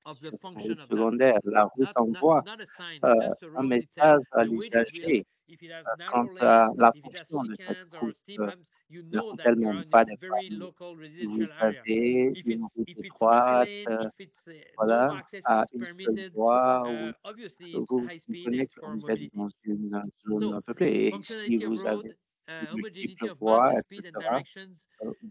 of the sur une function route of that secondaire. road. La route envoie Not a sign, just the un road itself. message à The wind will, l'usager if it has quant narrow à lanes, la if it has fonction de cette chicanes or route. steep humps, you Ne know that font-elles you're même in pas a des very formes, local vous residential area. savez, If une route it's not a étroite, lane, if it's no voilà, access à is une seule permitted, voie, où obviously it's vous high speed, comprenez it's que for vous êtes mobility. dans une zone So peuplée. Et si functionality of vous avez road, multiples homogeneity of voies, masses, speed and etc., directions,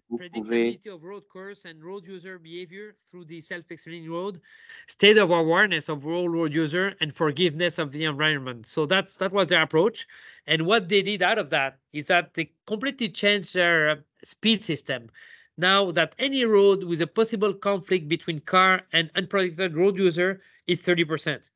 vous pouvez predictability of road course and road user behavior through the self-explaining road, state of awareness of all road user, and forgiveness of the environment. So that was their approach. And what they did out of that is that they completely changed their speed system. Now that any road with a possible conflict between car and unprotected road user is 30%.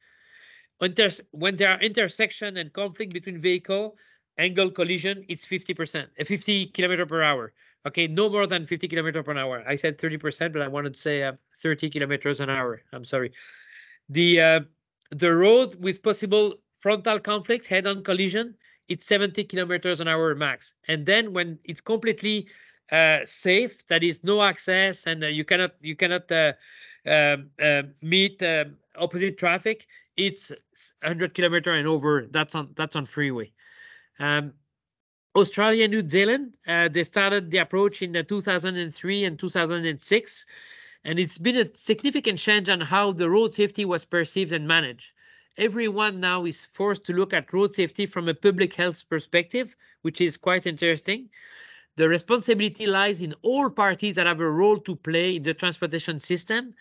When there are intersection and conflict between vehicle, angle collision, it's 50%, 50 kilometer per hour. Okay, no more than 50 kilometer per hour. I said 30%, but I wanted to say 30 kilometers an hour. I'm sorry. The road with possible frontal conflict, head-on collision, it's 70 kilometers an hour max. And then when it's completely safe, that is no access, and you cannot meet opposite traffic, it's 100 kilometer and over. That's on freeway. Australia and New Zealand, they started the approach in 2003 and 2006. And it's been a significant change on how the road safety was perceived and managed. Everyone now is forced to look at road safety from a public health perspective, which is quite interesting. The responsibility lies in all parties that have a role to play in the transportation system,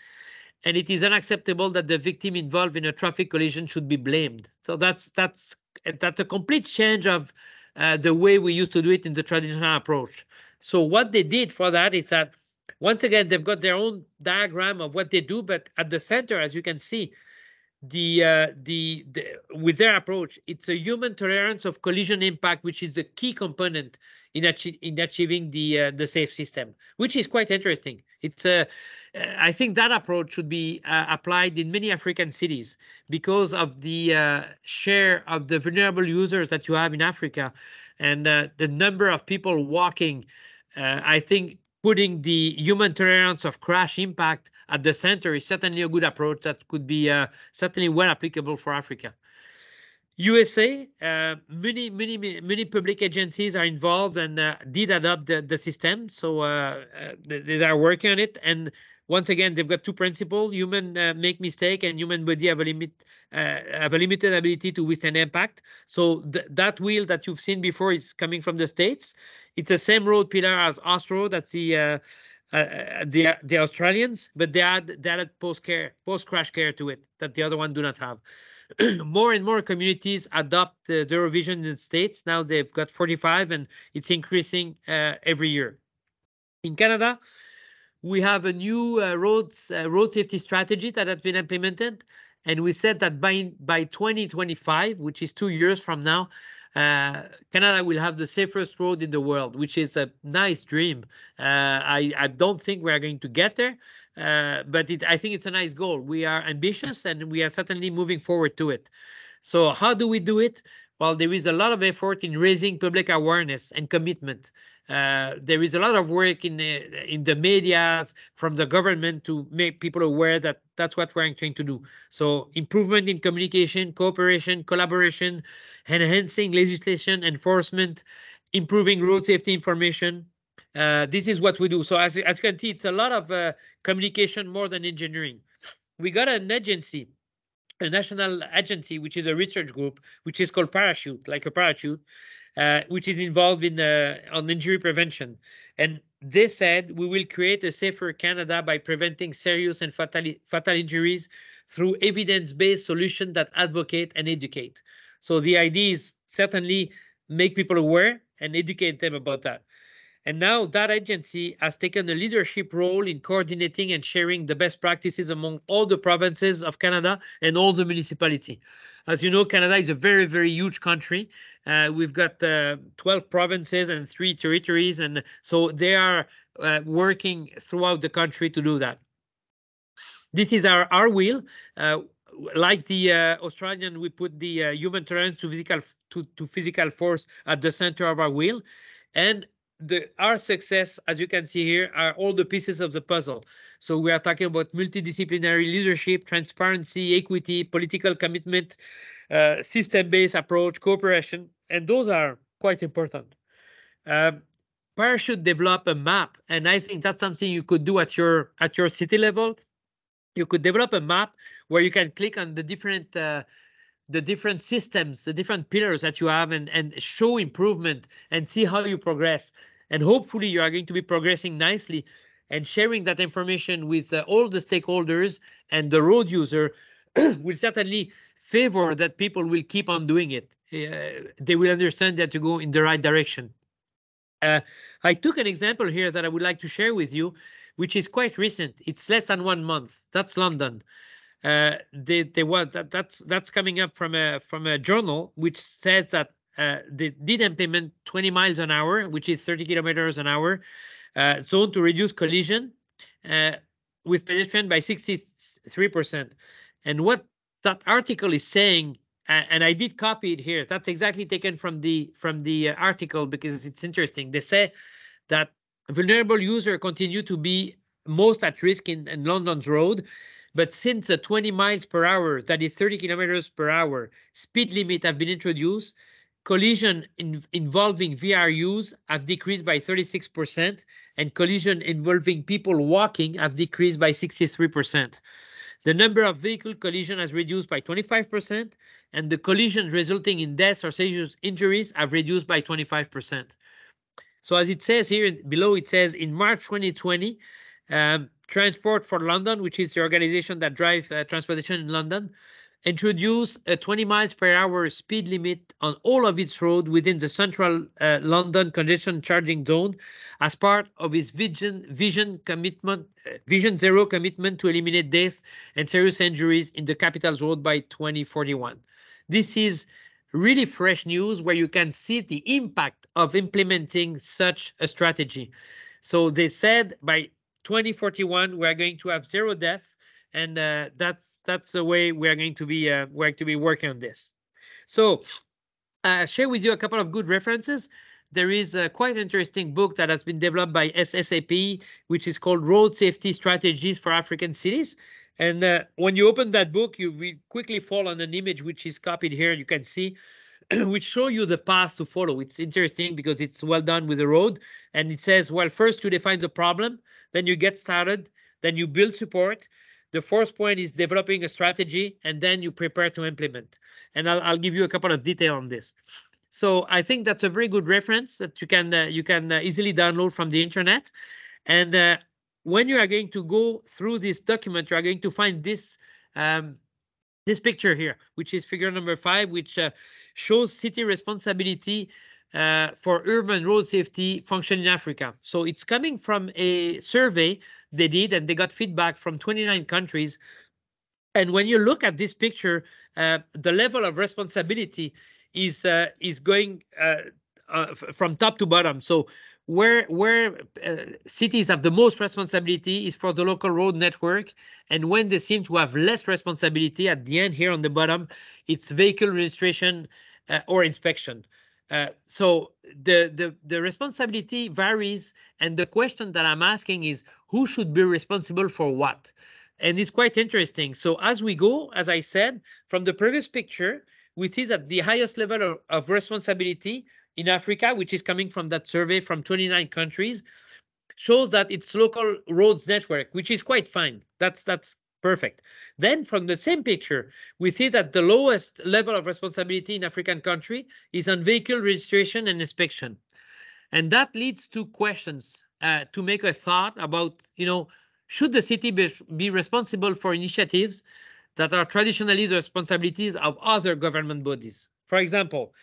and it is unacceptable that the victim involved in a traffic collision should be blamed. So that's a complete change of the way we used to do it in the traditional approach. So what they did for that is that, once again, they've got their own diagram of what they do, but at the center, as you can see, with their approach, it's a human tolerance of collision impact, which is the key component in achieving the safe system, which is quite interesting. It's I think that approach should be applied in many African cities because of the share of the vulnerable users that you have in Africa, and the number of people walking. I think putting the human tolerance of crash impact at the center is certainly a good approach that could be certainly well applicable for Africa. USA, many public agencies are involved and did adopt the system, so they are working on it. And once again, they've got two principles: human make mistake, and human body have a limited ability to withstand impact. So that wheel that you've seen before is coming from the States. It's the same road pillar as Austro. That's the Australians, but they added post crash care to it that the other one do not have. More and more communities adopt the Eurovision in the States. Now they've got 45, and it's increasing every year. In Canada, we have a new road safety strategy that has been implemented, and we said that by 2025, which is 2 years from now, Canada will have the safest road in the world, which is a nice dream. I don't think we are going to get there, but I think it's a nice goal. We are ambitious, and we are certainly moving forward to it. So how do we do it? Well, there is a lot of effort in raising public awareness and commitment. There is a lot of work in the media from the government to make people aware that that's what we're trying to do. So improvement in communication, cooperation, collaboration, enhancing legislation enforcement, improving road safety information. This is what we do. So as you can see, it's a lot of communication more than engineering. We got an agency, a national agency, which is a research group, which is called Parachute, like a parachute, which is involved in on injury prevention. And they said, we will create a safer Canada by preventing serious and fatal injuries through evidence-based solutions that advocate and educate. So the idea is certainly make people aware and educate them about that. And now that agency has taken a leadership role in coordinating and sharing the best practices among all the provinces of Canada and all the municipalities. As you know, Canada is a very, very huge country. We've got 12 provinces and 3 territories, and so they are working throughout the country to do that. This is our wheel. Like the Australian, we put the human tolerance to physical force at the center of our wheel. And our success, as you can see here, are all the pieces of the puzzle. So we are talking about multidisciplinary leadership, transparency, equity, political commitment, system-based approach, cooperation, and those are quite important. Parachute develop a map, and I think that's something you could do at your city level. You could develop a map where you can click on the different systems, the different pillars that you have, and show improvement and see how you progress. And hopefully you are going to be progressing nicely and sharing that information with all the stakeholders, and the road user will certainly favor that people will keep on doing it. They will understand that you go in the right direction. I took an example here that I would like to share with you, which is quite recent. It's less than 1 month. That's London. That's coming up from a journal which says that they did implement 20 miles an hour, which is 30 kilometers an hour, zone to reduce collision with pedestrian by 63%. And what that article is saying, and I did copy it here, that's exactly taken from the article because it's interesting. They say that vulnerable users continue to be most at risk in London's road. But since the 20 miles per hour, that is 30 kilometers per hour, speed limit have been introduced, collision involving VRUs have decreased by 36%, and collision involving people walking have decreased by 63%. The number of vehicle collision has reduced by 25%, and the collisions resulting in deaths or serious injuries have reduced by 25%. So as it says here below, it says in March 2020, Transport for London, which is the organization that drives transportation in London, introduced a 20 miles per hour speed limit on all of its roads within the central London congestion charging zone as part of its Vision Zero commitment to eliminate death and serious injuries in the capital's road by 2041. This is really fresh news where you can see the impact of implementing such a strategy. So they said by 2041 we are going to have 0 deaths, and that's the way we are going to be working on this. So share with you a couple of good references. There is a quite interesting book that has been developed by SSAP, which is called Road Safety Strategies for African Cities. And when you open that book, you will quickly fall on an image which is copied here. You can see, which show you the path to follow. It's interesting because it's well done with the road. And it says, well, first you define the problem, then you get started, then you build support. The fourth point is developing a strategy, and then you prepare to implement. And I'll give you a couple of details on this. So I think that's a very good reference that you can easily download from the internet. And when you are going to go through this document, you are going to find this this picture here, which is figure number 5, which shows city responsibility for urban road safety function in Africa. So it's coming from a survey they did, and they got feedback from 29 countries. And when you look at this picture, the level of responsibility is going from top to bottom. So where cities have the most responsibility is for the local road network, and when they seem to have less responsibility at the end here on the bottom, it's vehicle registration or inspection. So the responsibility varies, and the question that I'm asking is who should be responsible for what? And it's quite interesting. So as we go, as I said, from the previous picture, we see that the highest level of responsibility in Africa, which is coming from that survey from 29 countries, shows that it's local roads network, which is quite fine. That's perfect. Then from the same picture, we see that the lowest level of responsibility in African country is on vehicle registration and inspection. And that leads to questions to make a thought about, should the city be responsible for initiatives that are traditionally the responsibilities of other government bodies? For example,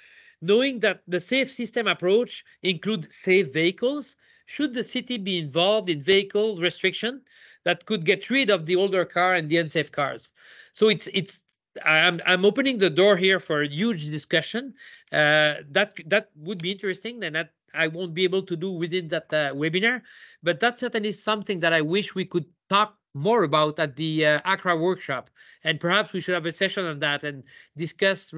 knowing that the safe system approach includes safe vehicles, should the city be involved in vehicle restriction that could get rid of the older car and the unsafe cars? So I'm opening the door here for a huge discussion. That would be interesting, and that I won't be able to do within that webinar, but that's certainly something that I wish we could talk more about at the Accra workshop, and perhaps we should have a session on that and discuss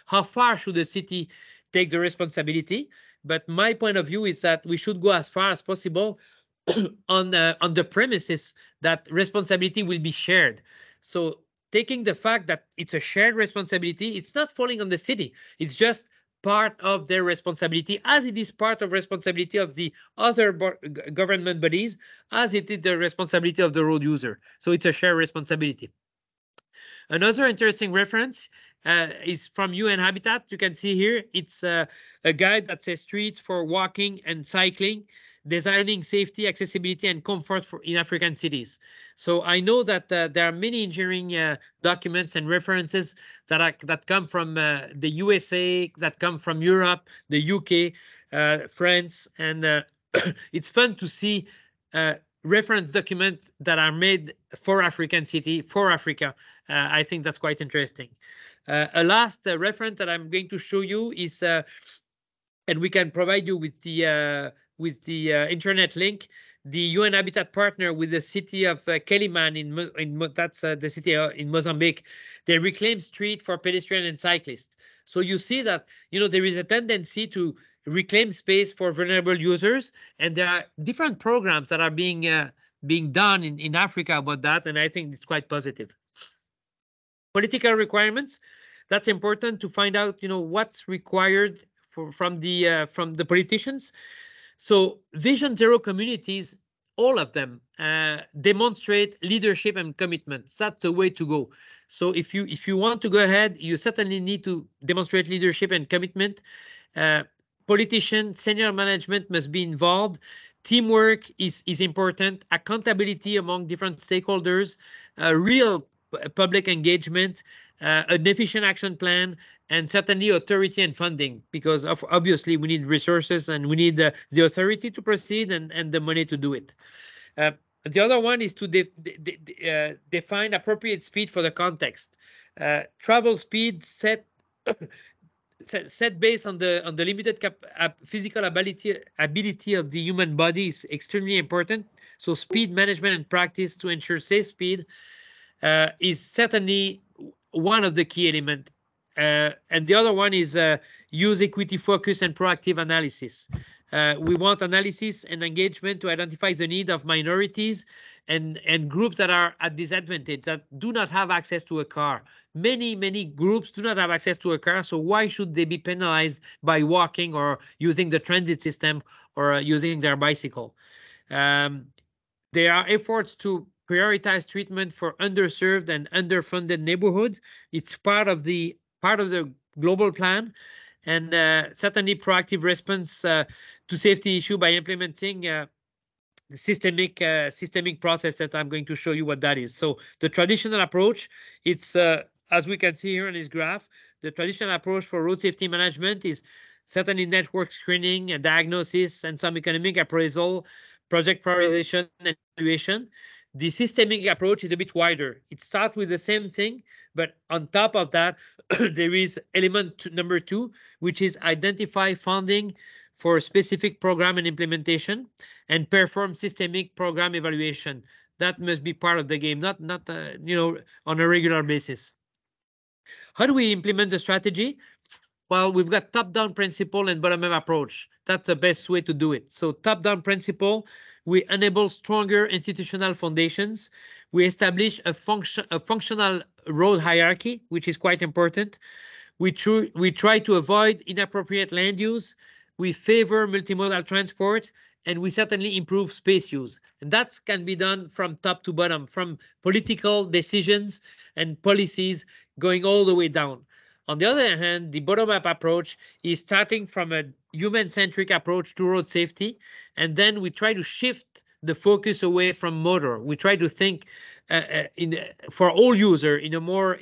how far should the city take the responsibility. But my point of view is that we should go as far as possible on the premises that responsibility will be shared. So taking the fact that it's a shared responsibility, it's not falling on the city. It's just part of their responsibility, as it is part of responsibility of the other government bodies, as it is the responsibility of the road user. So it's a shared responsibility. Another interesting reference is from UN Habitat. You can see here, it's a guide that says streets for walking and cycling, designing safety, accessibility, and comfort in African cities. So I know that there are many engineering documents and references that come from the USA, that come from Europe, the UK, France, and it's fun to see reference documents that are made for African city, for Africa. I think that's quite interesting. A last reference that I'm going to show you is, and we can provide you with the internet link, the UN Habitat partner with the city of Quelimane that's the city in Mozambique. They reclaim street for pedestrian and cyclists. So you see that there is a tendency to reclaim space for vulnerable users, and there are different programs that are being done in Africa about that, and I think it's quite positive. Political requirements. That's important to find out, what's required from the politicians. So Vision Zero communities, all of them demonstrate leadership and commitment. That's the way to go. So if you want to go ahead, you certainly need to demonstrate leadership and commitment. Uh, Politicians, senior management must be involved. Teamwork is important. Accountability among different stakeholders, real public engagement, an efficient action plan, and certainly authority and funding, because obviously we need resources and we need the authority to proceed and the money to do it. Uh, the other one is to define appropriate speed for the context. Travel speed set based on the limited physical ability of the human body is extremely important. So speed management and practice to ensure safe speed is certainly one of the key elements. And the other one is use equity focus and proactive analysis. We want analysis and engagement to identify the need of minorities and groups that are at disadvantage, that do not have access to a car. Many groups do not have access to a car, so why should they be penalized by walking or using the transit system or using their bicycle? There are efforts to prioritize treatment for underserved and underfunded neighborhoods. It's part of the global plan, and certainly proactive response to safety issue by implementing systemic process that I'm going to show you what that is. So the traditional approach, it's as we can see here in this graph, the traditional approach for road safety management is certainly network screening and diagnosis and some economic appraisal, project prioritization and evaluation. The systemic approach is a bit wider. It starts with the same thing, but on top of that, there is element number 2, which is identify funding for specific program and implementation and perform systemic program evaluation. That must be part of the game, not on a regular basis. How do we implement the strategy? Well, we've got top-down principle and bottom-up approach. That's the best way to do it. So top-down principle, we enable stronger institutional foundations. We establish a functional road hierarchy, which is quite important. We try to avoid inappropriate land use. We favor multimodal transport, and we certainly improve space use. And that can be done from top to bottom, from political decisions and policies going all the way down. On the other hand, the bottom-up approach is starting from a human-centric approach to road safety, and then we try to shift the focus away from motor. We try to think for all users in a more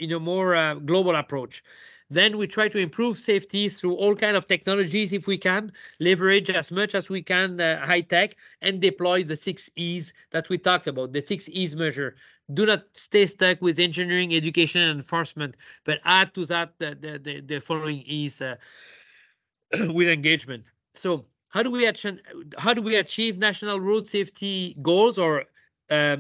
global approach. Then we try to improve safety through all kinds of technologies if we can, leverage as much as we can high tech, and deploy the 6 E's that we talked about, the 6 E's measure. Do not stay stuck with engineering, education, and enforcement, but add to that the following E's with engagement. So how do we achieve national road safety goals or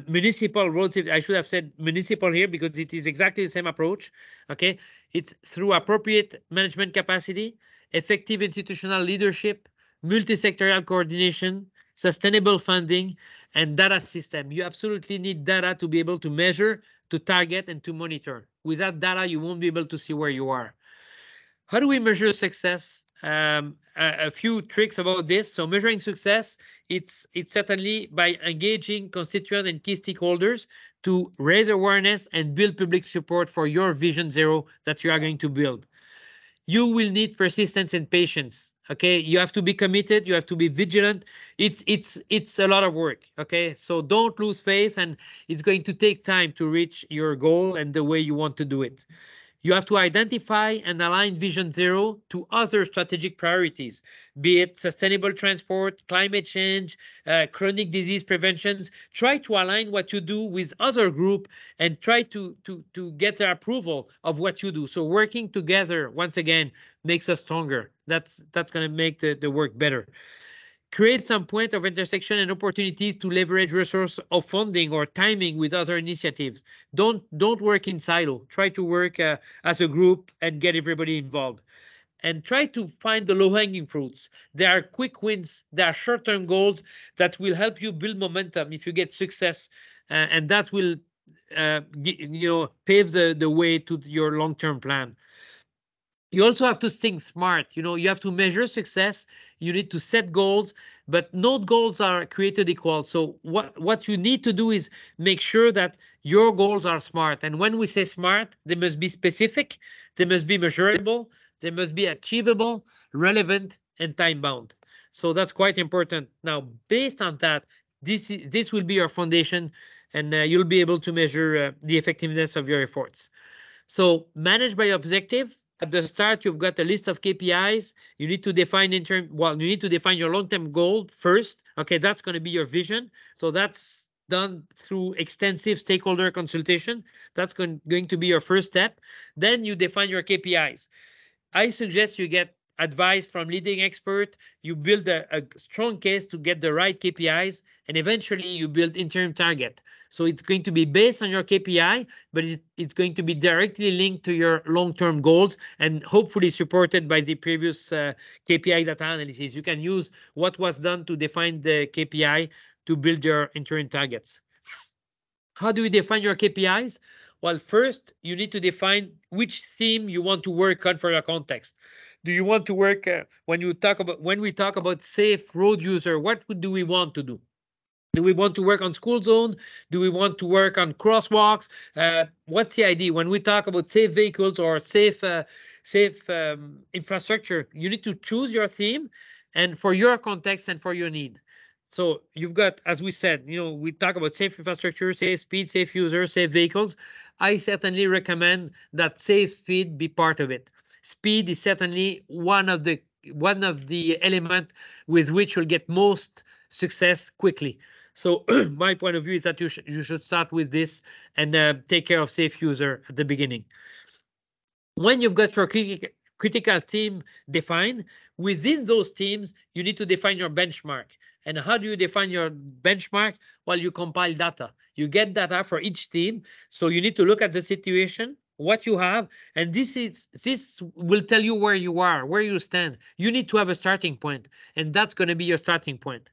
municipal road safety? I should have said municipal here because it is exactly the same approach. Okay, it's through appropriate management capacity, effective institutional leadership, multi-sectorial coordination, sustainable funding, and data system. You absolutely need data to be able to measure, to target, and to monitor. Without data, you won't be able to see where you are. How do we measure success? A few tricks about this. So measuring success, it's certainly by engaging constituent and key stakeholders to raise awareness and build public support for your Vision Zero that you are going to build. You will need persistence and patience. Okay, you have to be committed. You have to be vigilant. It's a lot of work. Okay, so don't lose faith, and it's going to take time to reach your goal and the way you want to do it. You have to identify and align Vision Zero to other strategic priorities, be it sustainable transport, climate change, chronic disease preventions. Try to align what you do with other groups and try to get their approval of what you do. So working together, once again, makes us stronger. That's going to make the work better. Create some point of intersection and opportunity to leverage resource of funding or timing with other initiatives. Don't work in silo. Try to work as a group and get everybody involved. And try to find the low-hanging fruits. There are quick wins. There are short-term goals that will help you build momentum if you get success, and that will pave the way to your long-term plan. You also have to think smart. You have to measure success. You need to set goals, but no goals are created equal. So what you need to do is make sure that your goals are smart. And when we say smart, they must be specific, they must be measurable, they must be achievable, relevant, and time bound. So that's quite important. Now, based on that, this will be your foundation, and you'll be able to measure the effectiveness of your efforts. So manage by objective. At the start, you've got a list of KPIs. You need to define you need to define your long-term goal first. Okay, that's going to be your vision. So that's done through extensive stakeholder consultation. That's going to be your first step. Then you define your KPIs. I suggest you get advice from leading expert. You build a strong case to get the right KPIs, and eventually you build interim target. So it's going to be based on your KPI, but it's going to be directly linked to your long-term goals and hopefully supported by the previous KPI data analysis. You can use what was done to define the KPI to build your interim targets. How do you define your KPIs? Well, first, you need to define which theme you want to work on for your context. Do you want to work when we talk about safe road user, what do we want to do? Do we want to work on school zone? Do we want to work on crosswalks? What's the idea? When we talk about safe vehicles or safe infrastructure, you need to choose your theme and for your context and for your need. So you've got, as we said, we talk about safe infrastructure, safe speed, safe user, safe vehicles. I certainly recommend that safe speed be part of it. Speed is certainly one of the element with which you'll get most success quickly. So my point of view is that you should start with this and take care of safe user at the beginning. When you've got your critical theme defined, within those teams, you need to define your benchmark. And how do you define your benchmark? Well, you compile data. You get data for each team. So you need to look at the situation, what you have, and this will tell you where you are, where you stand. You need to have a starting point, and that's going to be your starting point.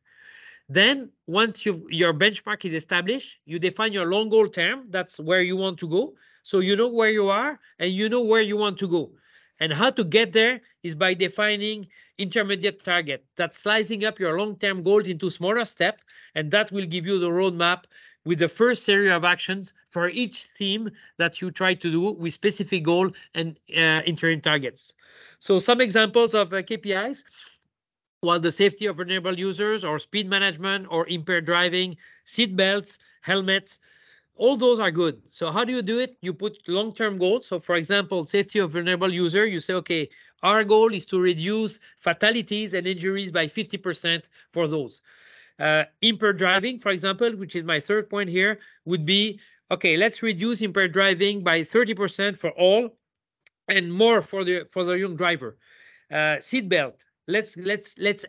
Then once your benchmark is established, you define your long goal term. That's where you want to go. So you know where you are and you know where you want to go. And how to get there is by defining intermediate target. That's slicing up your long-term goals into smaller steps, and that will give you the roadmap with the first series of actions for each theme that you try to do with specific goal and interim targets. So some examples of KPIs. While the safety of vulnerable users or speed management or impaired driving, seat belts, helmets, all those are good. So how do you do it? You put long-term goals. So for example, safety of vulnerable user, you say, okay, our goal is to reduce fatalities and injuries by 50% for those. Impaired driving, for example, which is my third point here, would be, okay, let's reduce impaired driving by 30% for all and more for the young driver. Seatbelt. Let's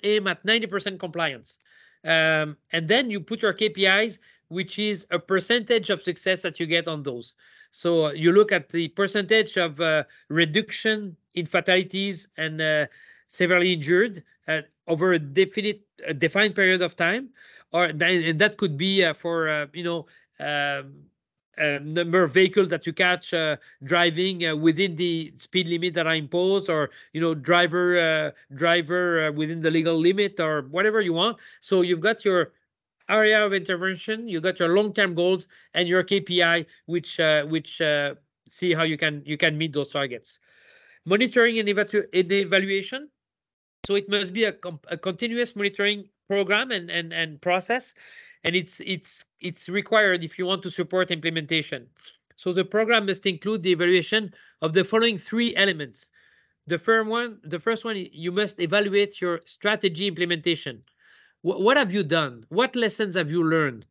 aim at 90% compliance. And then you put your KPIs, which is a percentage of success that you get on those. So you look at the percentage of reduction in fatalities and severely injured over a defined period of time, and that could be for number of vehicles that you catch driving within the speed limit that are imposed, or driver within the legal limit, or whatever you want. So you've got your area of intervention, you got your long-term goals, and your KPI, which see how you can meet those targets. Monitoring and evaluation. So it must be a continuous monitoring program and process, and it's required if you want to support implementation. So the program must include the evaluation of the following three elements. The first one, you must evaluate your strategy implementation. What have you done? What lessons have you learned?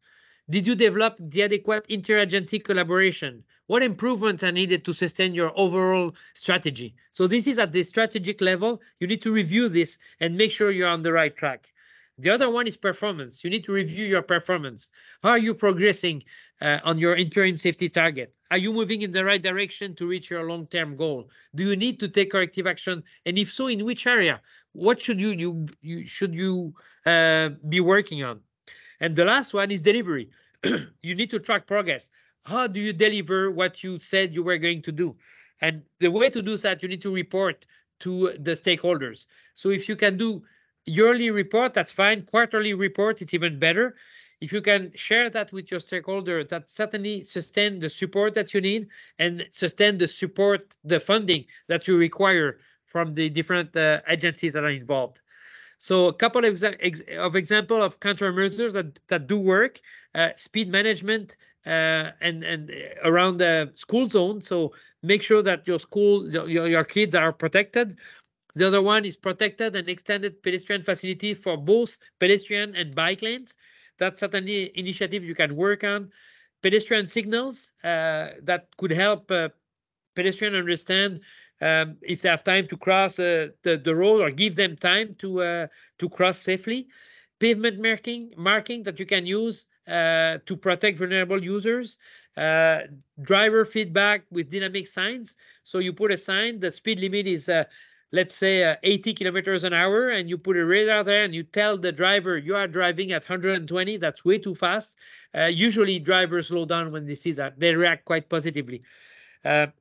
Did you develop the adequate interagency collaboration? What improvements are needed to sustain your overall strategy? So this is at the strategic level. You need to review this and make sure you're on the right track. The other one is performance. You need to review your performance. How are you progressing on your interim safety target? Are you moving in the right direction to reach your long-term goal? Do you need to take corrective action? And if so, in which area? What should you be working on? And the last one is delivery. You need to track progress. How do you deliver what you said you were going to do? And the way to do that, you need to report to the stakeholders. So if you can do yearly report, that's fine. Quarterly report, it's even better. If you can share that with your stakeholder, that certainly sustain the support that you need and sustain the support, the funding that you require from the different agencies that are involved. So a couple of example of countermeasures that do work: speed management and around the school zone. So make sure that your school, your kids are protected. The other one is protected and extended pedestrian facility for both pedestrian and bike lanes. That's certainly initiative you can work on. Pedestrian signals that could help pedestrians understand if they have time to cross the road, or give them time to cross safely. Pavement marking that you can use to protect vulnerable users. Driver feedback with dynamic signs. So you put a sign, the speed limit is let's say 80 kilometers an hour, and you put a radar there and you tell the driver you are driving at 120, that's way too fast. Usually drivers slow down when they see that. They react quite positively.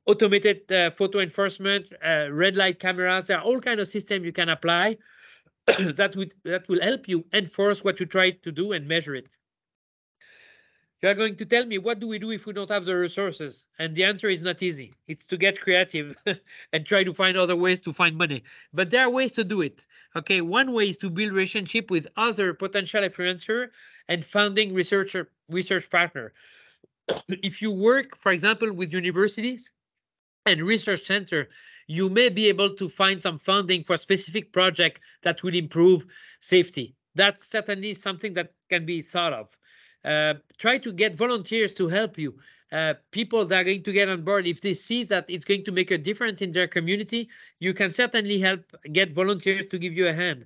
Automated photo enforcement, red light cameras. There are all kinds of systems you can apply that will help you enforce what you try to do and measure it. You are going to tell me, what do we do if we don't have the resources? And the answer is not easy. It's to get creative and try to find other ways to find money. But there are ways to do it. Okay, one way is to build relationship with other potential influencer and founding research partner. If you work, for example, with universities and research center, you may be able to find some funding for a specific project that will improve safety. That's certainly something that can be thought of. Try to get volunteers to help you. People that are going to get on board, if they see that it's going to make a difference in their community, you can certainly help get volunteers to give you a hand.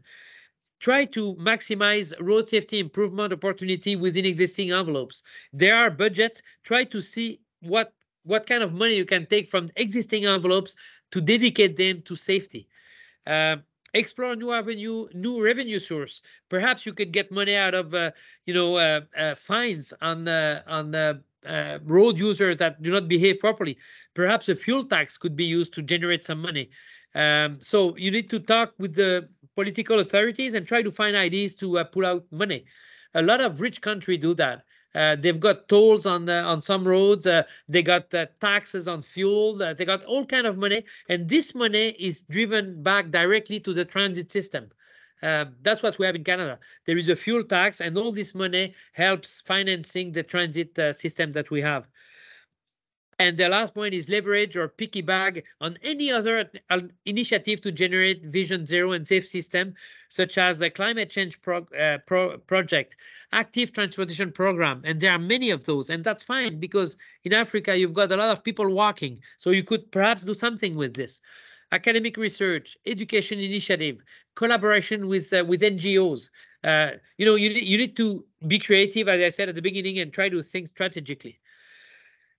Try to maximize road safety improvement opportunity within existing envelopes. There are budgets. Try to see what kind of money you can take from existing envelopes to dedicate them to safety. Explore new revenue source. Perhaps you could get money out of fines on road users that do not behave properly. Perhaps a fuel tax could be used to generate some money. So you need to talk with the political authorities and try to find ideas to pull out money. A lot of rich countries do that. They've got tolls on some roads. They got taxes on fuel. They got all kind of money, and this money is driven back directly to the transit system. That's what we have in Canada. There is a fuel tax, and all this money helps financing the transit system that we have. And the last point is leverage or piggyback on any other initiative to generate Vision Zero and safe system, such as the climate change project, active transportation program. And there are many of those, and that's fine, because in Africa, you've got a lot of people walking. So you could perhaps do something with this. Academic research, education initiative, collaboration with NGOs. You need to be creative, as I said at the beginning, and try to think strategically.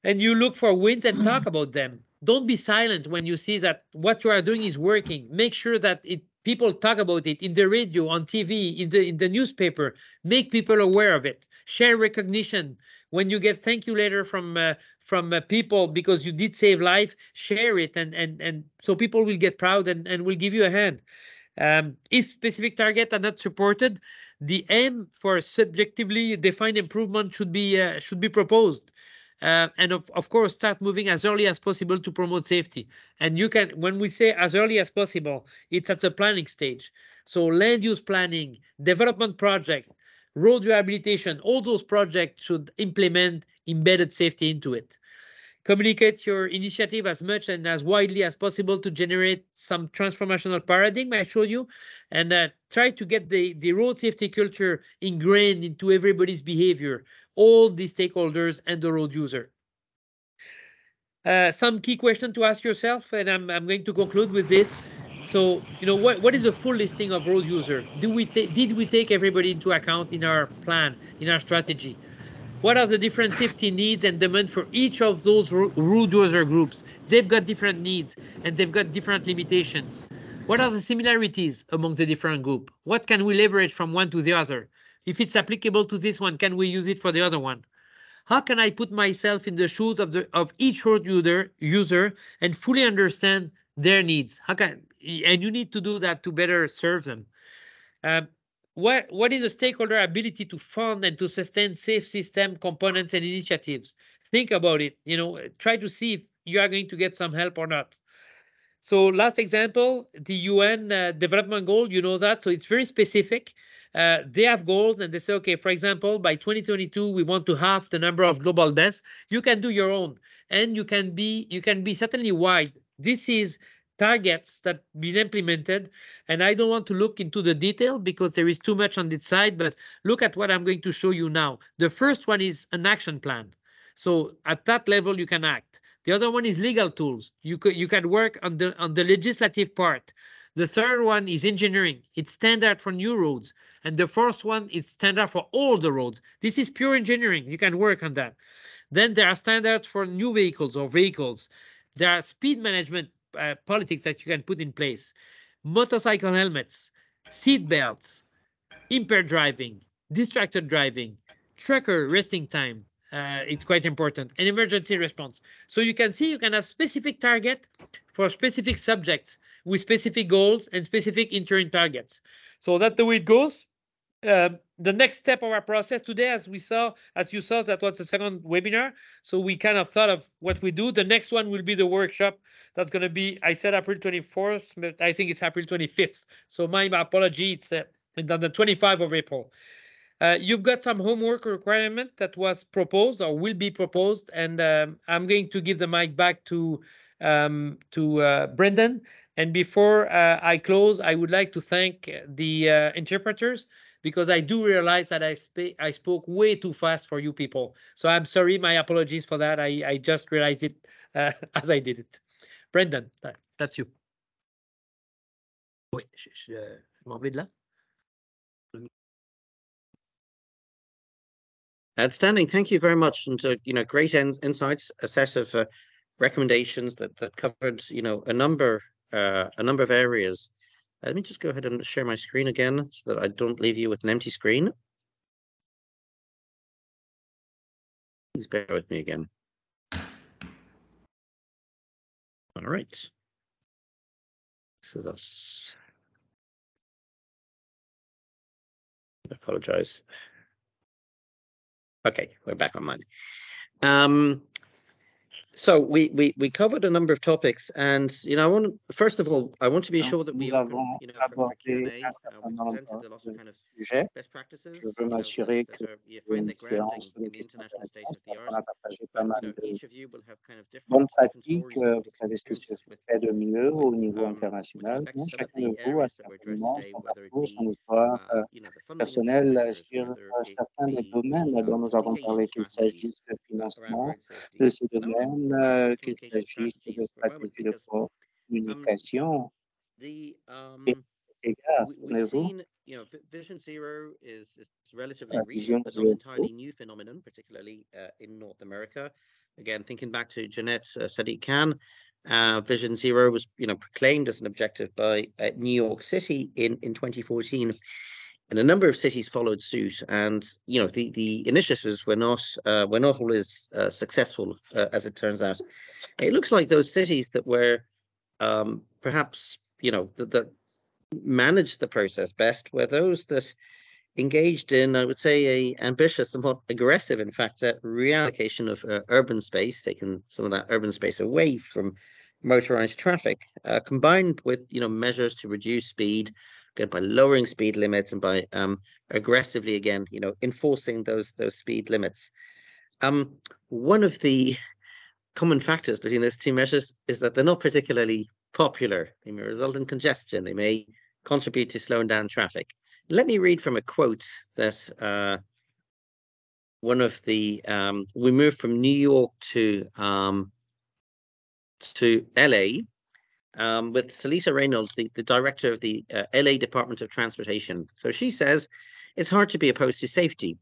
And you look for wins and talk about them. Don't be silent when you see that what you are doing is working. Make sure that people talk about it in the radio, on TV, in the newspaper. Make people aware of it. Share recognition. When you get thank you letter from people because you did save life, share it, and so people will get proud and will give you a hand. If specific targets are not supported, the aim for subjectively defined improvement should be proposed. And of course, start moving as early as possible to promote safety. And you can, when we say as early as possible, it's at the planning stage. So land use planning, development project, road rehabilitation, all those projects should implement embedded safety into it. Communicate your initiative as much and as widely as possible to generate some transformational paradigm I showed you, and try to get the road safety culture ingrained into everybody's behavior, all the stakeholders and the road user. Some key questions to ask yourself, and I'm going to conclude with this. So, what is a full listing of road user? Did we take everybody into account in our plan, in our strategy? What are the different safety needs and demands for each of those road user groups? They've got different needs and they've got different limitations. What are the similarities among the different groups? What can we leverage from one to the other? If it's applicable to this one, can we use it for the other one? How can I put myself in the shoes of each road user and fully understand their needs? And you need to do that to better serve them. Um, what is a stakeholder ability to fund and to sustain safe system components and initiatives? Think about it. Try to see if you are going to get some help or not. So last example, the UN development goal, you know that. So it's very specific. They have goals and they say, okay, for example, by 2022, we want to halve the number of global deaths. You can do your own, and you can be certainly wide. This is targets that been implemented, and I don't want to look into the detail because there is too much on this side, but look at what I'm going to show you now. The first one is an action plan. So at that level, you can act. The other one is legal tools. You can work on the legislative part. The third one is engineering. It's standard for new roads. And the fourth one is standard for all the roads. This is pure engineering. You can work on that. Then there are standards for new vehicles or vehicles. There are speed management politics that you can put in place. Motorcycle helmets, seat belts, impaired driving, distracted driving, trucker resting time. It's quite important. And emergency response. So you can see you can have specific target for specific subjects with specific goals and specific interim targets. So that's the way it goes. The next step of our process today, as you saw, that was the second webinar. So we kind of thought of what we do. The next one will be the workshop. That's going to be, I said April 24th, but I think it's April 25th. So my apology, it's on the 25th of April. You've got some homework requirement that was proposed or will be proposed, and I'm going to give the mic back to Brendan. And before I close, I would like to thank the interpreters, because I do realize that I spoke way too fast for you people. So I'm sorry, my apologies for that. I just realized it as I did it. Brendan, that's you. Oui, je m'en vais de là. Outstanding. Thank you very much. And great insights, a set of recommendations that covered a number of areas. Let me just go ahead and share my screen again so that I don't leave you with an empty screen. Please bear with me again. All right. This is us. I apologize. Okay, we're back online. So we covered a number of topics, and first of all, I want to be sure that we open, for Q&A. We presented a lot of kind of best practices. Je veux m'assurer que find the une grounding séance in de the questions international state of the on art. a partagé pas mal de Each of you will have kind of bonnes different pratiques. stories, Vous savez ce qui se experiences with fait de mieux au niveau with international. respect to some of Chacun de the vous a areas that were addressed certainement today, son whether it parcours, be son histoire the funding personnelle measures, sur whether it certains des be domaines dont nous avons parlé, qu'il communication s'agisse de around financement road safety. de ces And I want to domaines, talk about qu'il communication s'agisse strategies de for a moment, stratégies de because communication. the Égard, we've souvenez-vous, seen, Vision Zero is relatively la recent, vision but not zéro. entirely new phenomenon, particularly in North America. Again, thinking back to Jeanette's Sadiq Khan, Vision Zero was, proclaimed as an objective by New York City in 2014, and a number of cities followed suit. And the initiatives were not always successful, as it turns out. It looks like those cities that were perhaps that managed the process best were those that engaged in, I would say, a ambitious, somewhat aggressive, in fact, reallocation of urban space, taking some of that urban space away from motorized traffic, combined with measures to reduce speed, again by lowering speed limits and by aggressively again enforcing those speed limits. One of the common factors between those two measures is that they're not particularly popular. They may result in congestion. They may contribute to slowing down traffic. Let me read from a quote that one of the we moved from New York to LA with Celisa Reynolds, the director of the LA Department of Transportation. So she says, it's hard to be opposed to safety.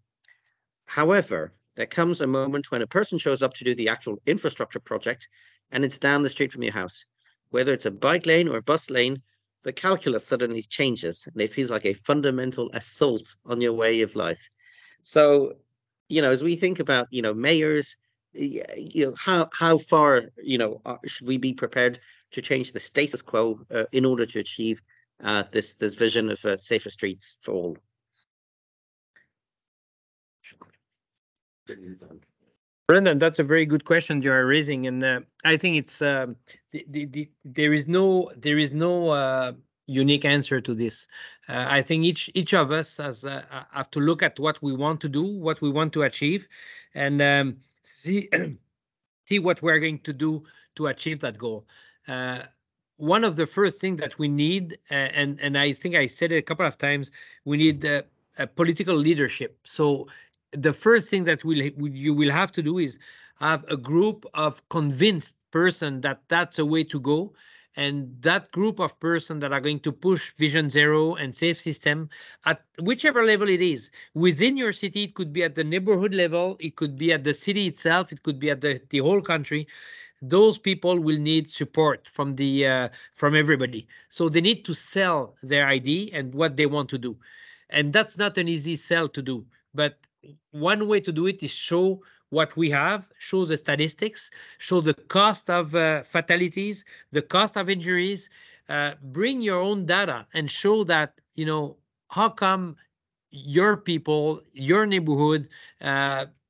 However, there comes a moment when a person shows up to do the actual infrastructure project and it's down the street from your house. Whether it's a bike lane or a bus lane, the calculus suddenly changes and it feels like a fundamental assault on your way of life. So as we think about, mayors, how far, should we be prepared to change the status quo in order to achieve this vision of safer streets for all? Brendan, that's a very good question you are raising, and I think it's there is no unique answer to this. I think each of us has have to look at what we want to do, what we want to achieve, and see see what we're going to do to achieve that goal. Uh, One of the first things that we need, and I think I said it a couple of times, we need a political leadership. So the first thing that you will have to do is have a group of convinced person that that's a way to go, and that group of person that are going to push Vision Zero and safe system at whichever level it is within your city. It could be at the neighborhood level, it could be at the city itself, it could be at the whole country. Those people will need support from everybody. So they need to sell their idea and what they want to do, and that's not an easy sell to do. But one way to do it is show what we have, show the statistics, show the cost of fatalities, the cost of injuries, bring your own data and show that, how come your people, your neighborhood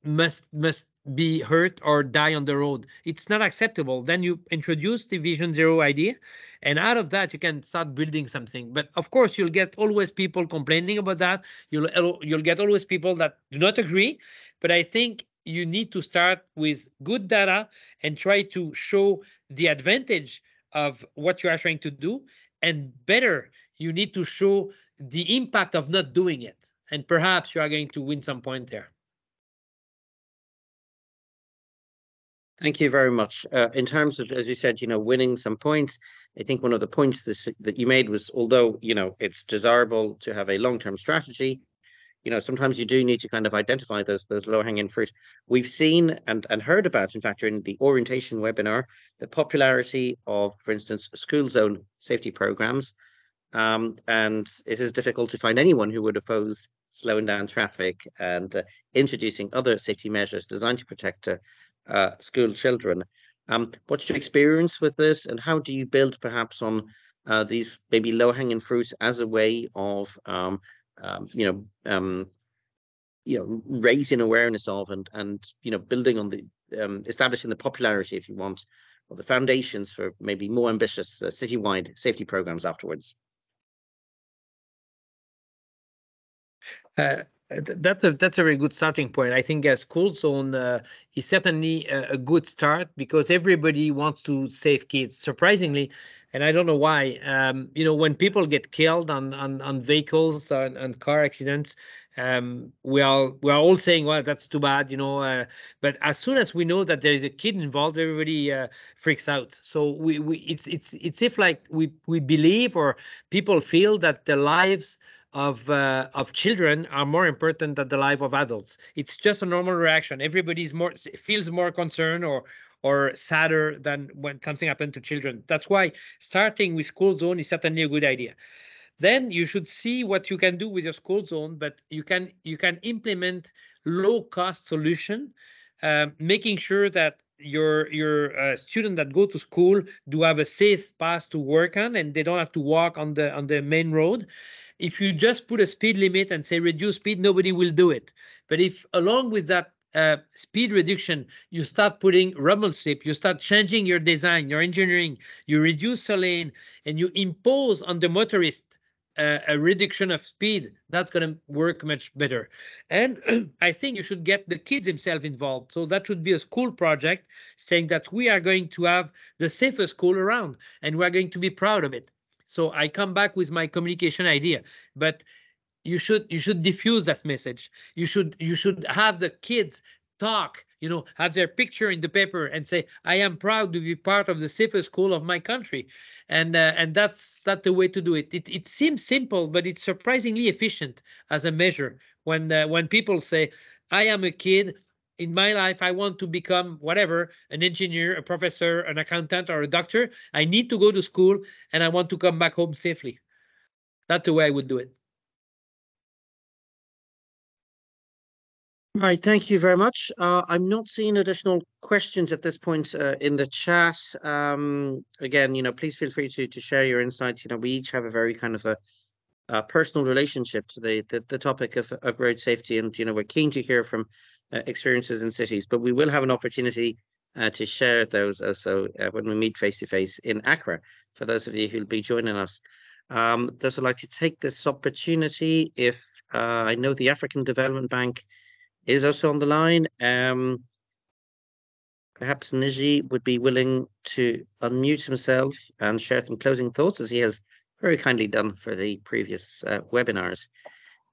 must be hurt or die on the road. It's not acceptable. Then you introduce the Vision Zero idea, and out of that you can start building something. But of course, you'll get always people complaining about that. You'll get always people that do not agree. But I think you need to start with good data and try to show the advantage of what you are trying to do, and better, you need to show the impact of not doing it, and perhaps you are going to win some point there. Thank you very much. In terms of, as you said, winning some points, I think one of the points that you made was, although, it's desirable to have a long-term strategy, sometimes you do need to kind of identify those low-hanging fruit. We've seen and heard about, in fact, during the orientation webinar, the popularity of, for instance, school zone safety programs. And it is difficult to find anyone who would oppose slowing down traffic and introducing other safety measures designed to protect school children. What's your experience with this, and how do you build perhaps on these maybe low-hanging fruit as a way of raising awareness of and building on the establishing the popularity, if you want, or the foundations for maybe more ambitious citywide safety programs afterwards? That's a very good starting point. I think a school zone is certainly a good start, because everybody wants to save kids, surprisingly. And I don't know why. When people get killed on vehicles and car accidents, we are all saying, well, that's too bad, but as soon as we know that there is a kid involved, everybody freaks out. So it's if like we believe, or people feel, that the lives of children are more important than the life of adults. It's just a normal reaction. Everybody's feels more concerned or sadder than when something happened to children. That's why starting with school zone is certainly a good idea. Then you should see what you can do with your school zone, but you can implement low cost solution, making sure that your student that go to school do have a safe path to work on, and they don't have to walk on the main road. If you just put a speed limit and say reduce speed, nobody will do it. But if along with that speed reduction, you start putting rumble strip, you start changing your design, your engineering, you reduce a lane, and you impose on the motorist a reduction of speed, that's going to work much better. And I think you should get the kids themselves involved. So that should be a school project, saying that we are going to have the safest school around, and we're going to be proud of it. So I come back with my communication idea, but you should diffuse that message. You should have the kids talk, have their picture in the paper and say, I am proud to be part of the safest school of my country. And that's the way to do it. It seems simple, but it's surprisingly efficient as a measure. When people say, I am a kid, in my life, I want to become whatever, an engineer, a professor, an accountant, or a doctor. I need to go to school, and I want to come back home safely. That's the way I would do it. Right, thank you very much. I'm not seeing additional questions at this point in the chat. Again, please feel free to share your insights. We each have a very kind of a personal relationship to the topic of road safety, and we're keen to hear from experiences in cities. But we will have an opportunity to share those also when we meet face to face in Accra. For those of you who'll be joining us, just would like to take this opportunity. If I know the African Development Bank is also on the line. Perhaps Niji would be willing to unmute himself and share some closing thoughts, as he has very kindly done for the previous webinars.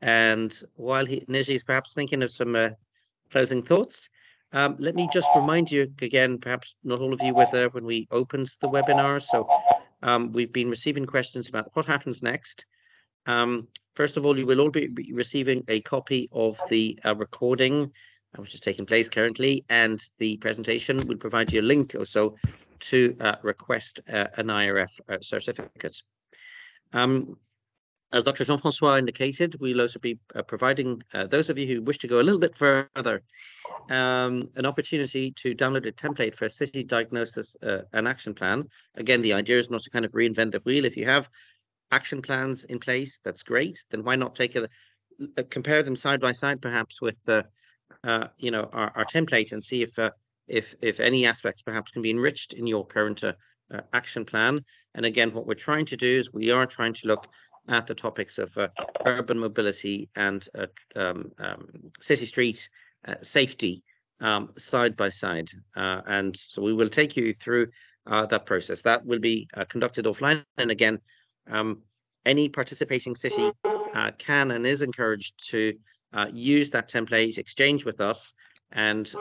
And while Niji is perhaps thinking of some closing thoughts, let me just remind you again, perhaps not all of you were there when we opened the webinar. So we've been receiving questions about what happens next. First of all, you will all be receiving a copy of the recording, which is taking place currently, and the presentation will provide you a link also to request an IRF certificate. As Dr. Jean-François indicated, we'll also be providing those of you who wish to go a little bit further an opportunity to download a template for a city diagnosis and action plan. Again, the idea is not to kind of reinvent the wheel. If you have action plans in place, that's great. Then why not take compare them side by side, perhaps with the our template, and see if any aspects perhaps can be enriched in your current action plan. And again, what we're trying to do is we are trying to look at the topics of urban mobility and city street safety side by side. And so we will take you through that process. That will be conducted offline. And again, any participating city can and is encouraged to use that template, exchange with us, and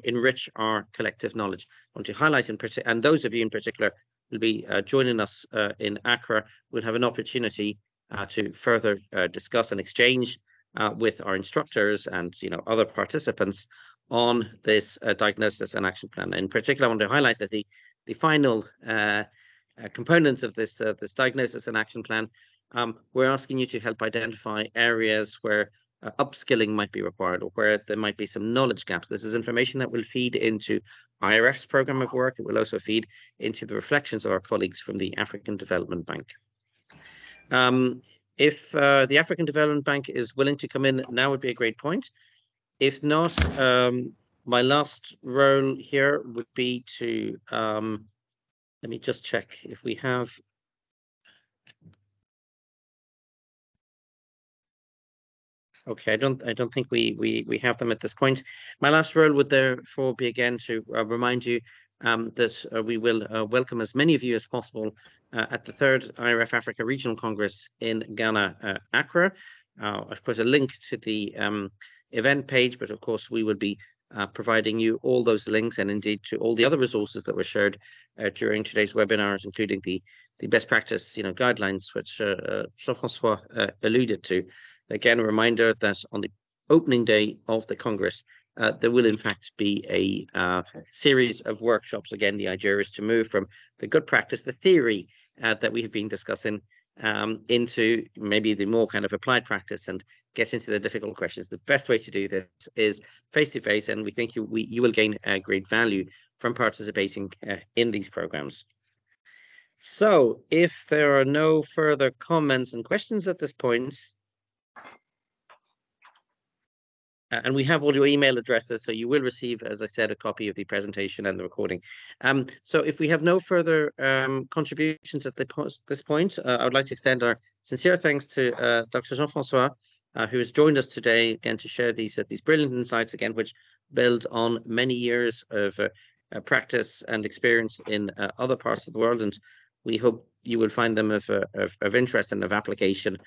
enrich our collective knowledge. I want to highlight and those of you in particular will be joining us in Accra. We'll have an opportunity to further discuss and exchange with our instructors and other participants on this diagnosis and action plan. In particular, I want to highlight that the final components of this diagnosis and action plan, we're asking you to help identify areas where upskilling might be required, or where there might be some knowledge gaps. This is information that will feed into IRF's program of work. It will also feed into the reflections of our colleagues from the African Development Bank. If the African Development Bank is willing to come in, now would be a great point. If not, my last role here would be to let me just check if we have. Okay, I don't think we have them at this point. My last role would therefore be again to remind you that we will welcome as many of you as possible at the 3rd IRF Africa Regional Congress in Ghana, Accra. I've put a link to the event page, but of course we will be providing you all those links, and indeed to all the other resources that were shared during today's webinars, including the best practice guidelines, which Jean-François alluded to. Again, a reminder that on the opening day of the Congress, there will in fact be a series of workshops. Again, the idea is to move from the good practice, the theory that we have been discussing, into maybe the more kind of applied practice and get into the difficult questions. The best way to do this is face-to-face, and we think you will gain great value from participating in these programs. So if there are no further comments and questions at this point, and we have all your email addresses, so you will receive, as I said, a copy of the presentation and the recording. So if we have no further contributions at this point, I would like to extend our sincere thanks to Dr. Jean-François, who has joined us today again to share these brilliant insights, again, which build on many years of practice and experience in other parts of the world. And we hope you will find them of interest and of application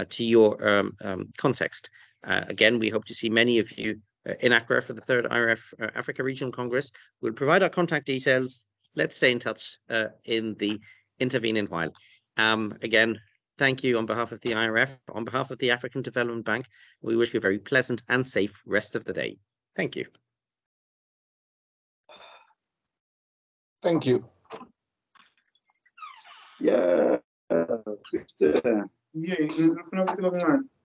to your context. Again, we hope to see many of you in Accra for the 3rd IRF Africa Regional Congress. We'll provide our contact details. Let's stay in touch in the intervening while. Again, thank you on behalf of the IRF, on behalf of the African Development Bank. We wish you a very pleasant and safe rest of the day. Thank you. Thank you. Yeah.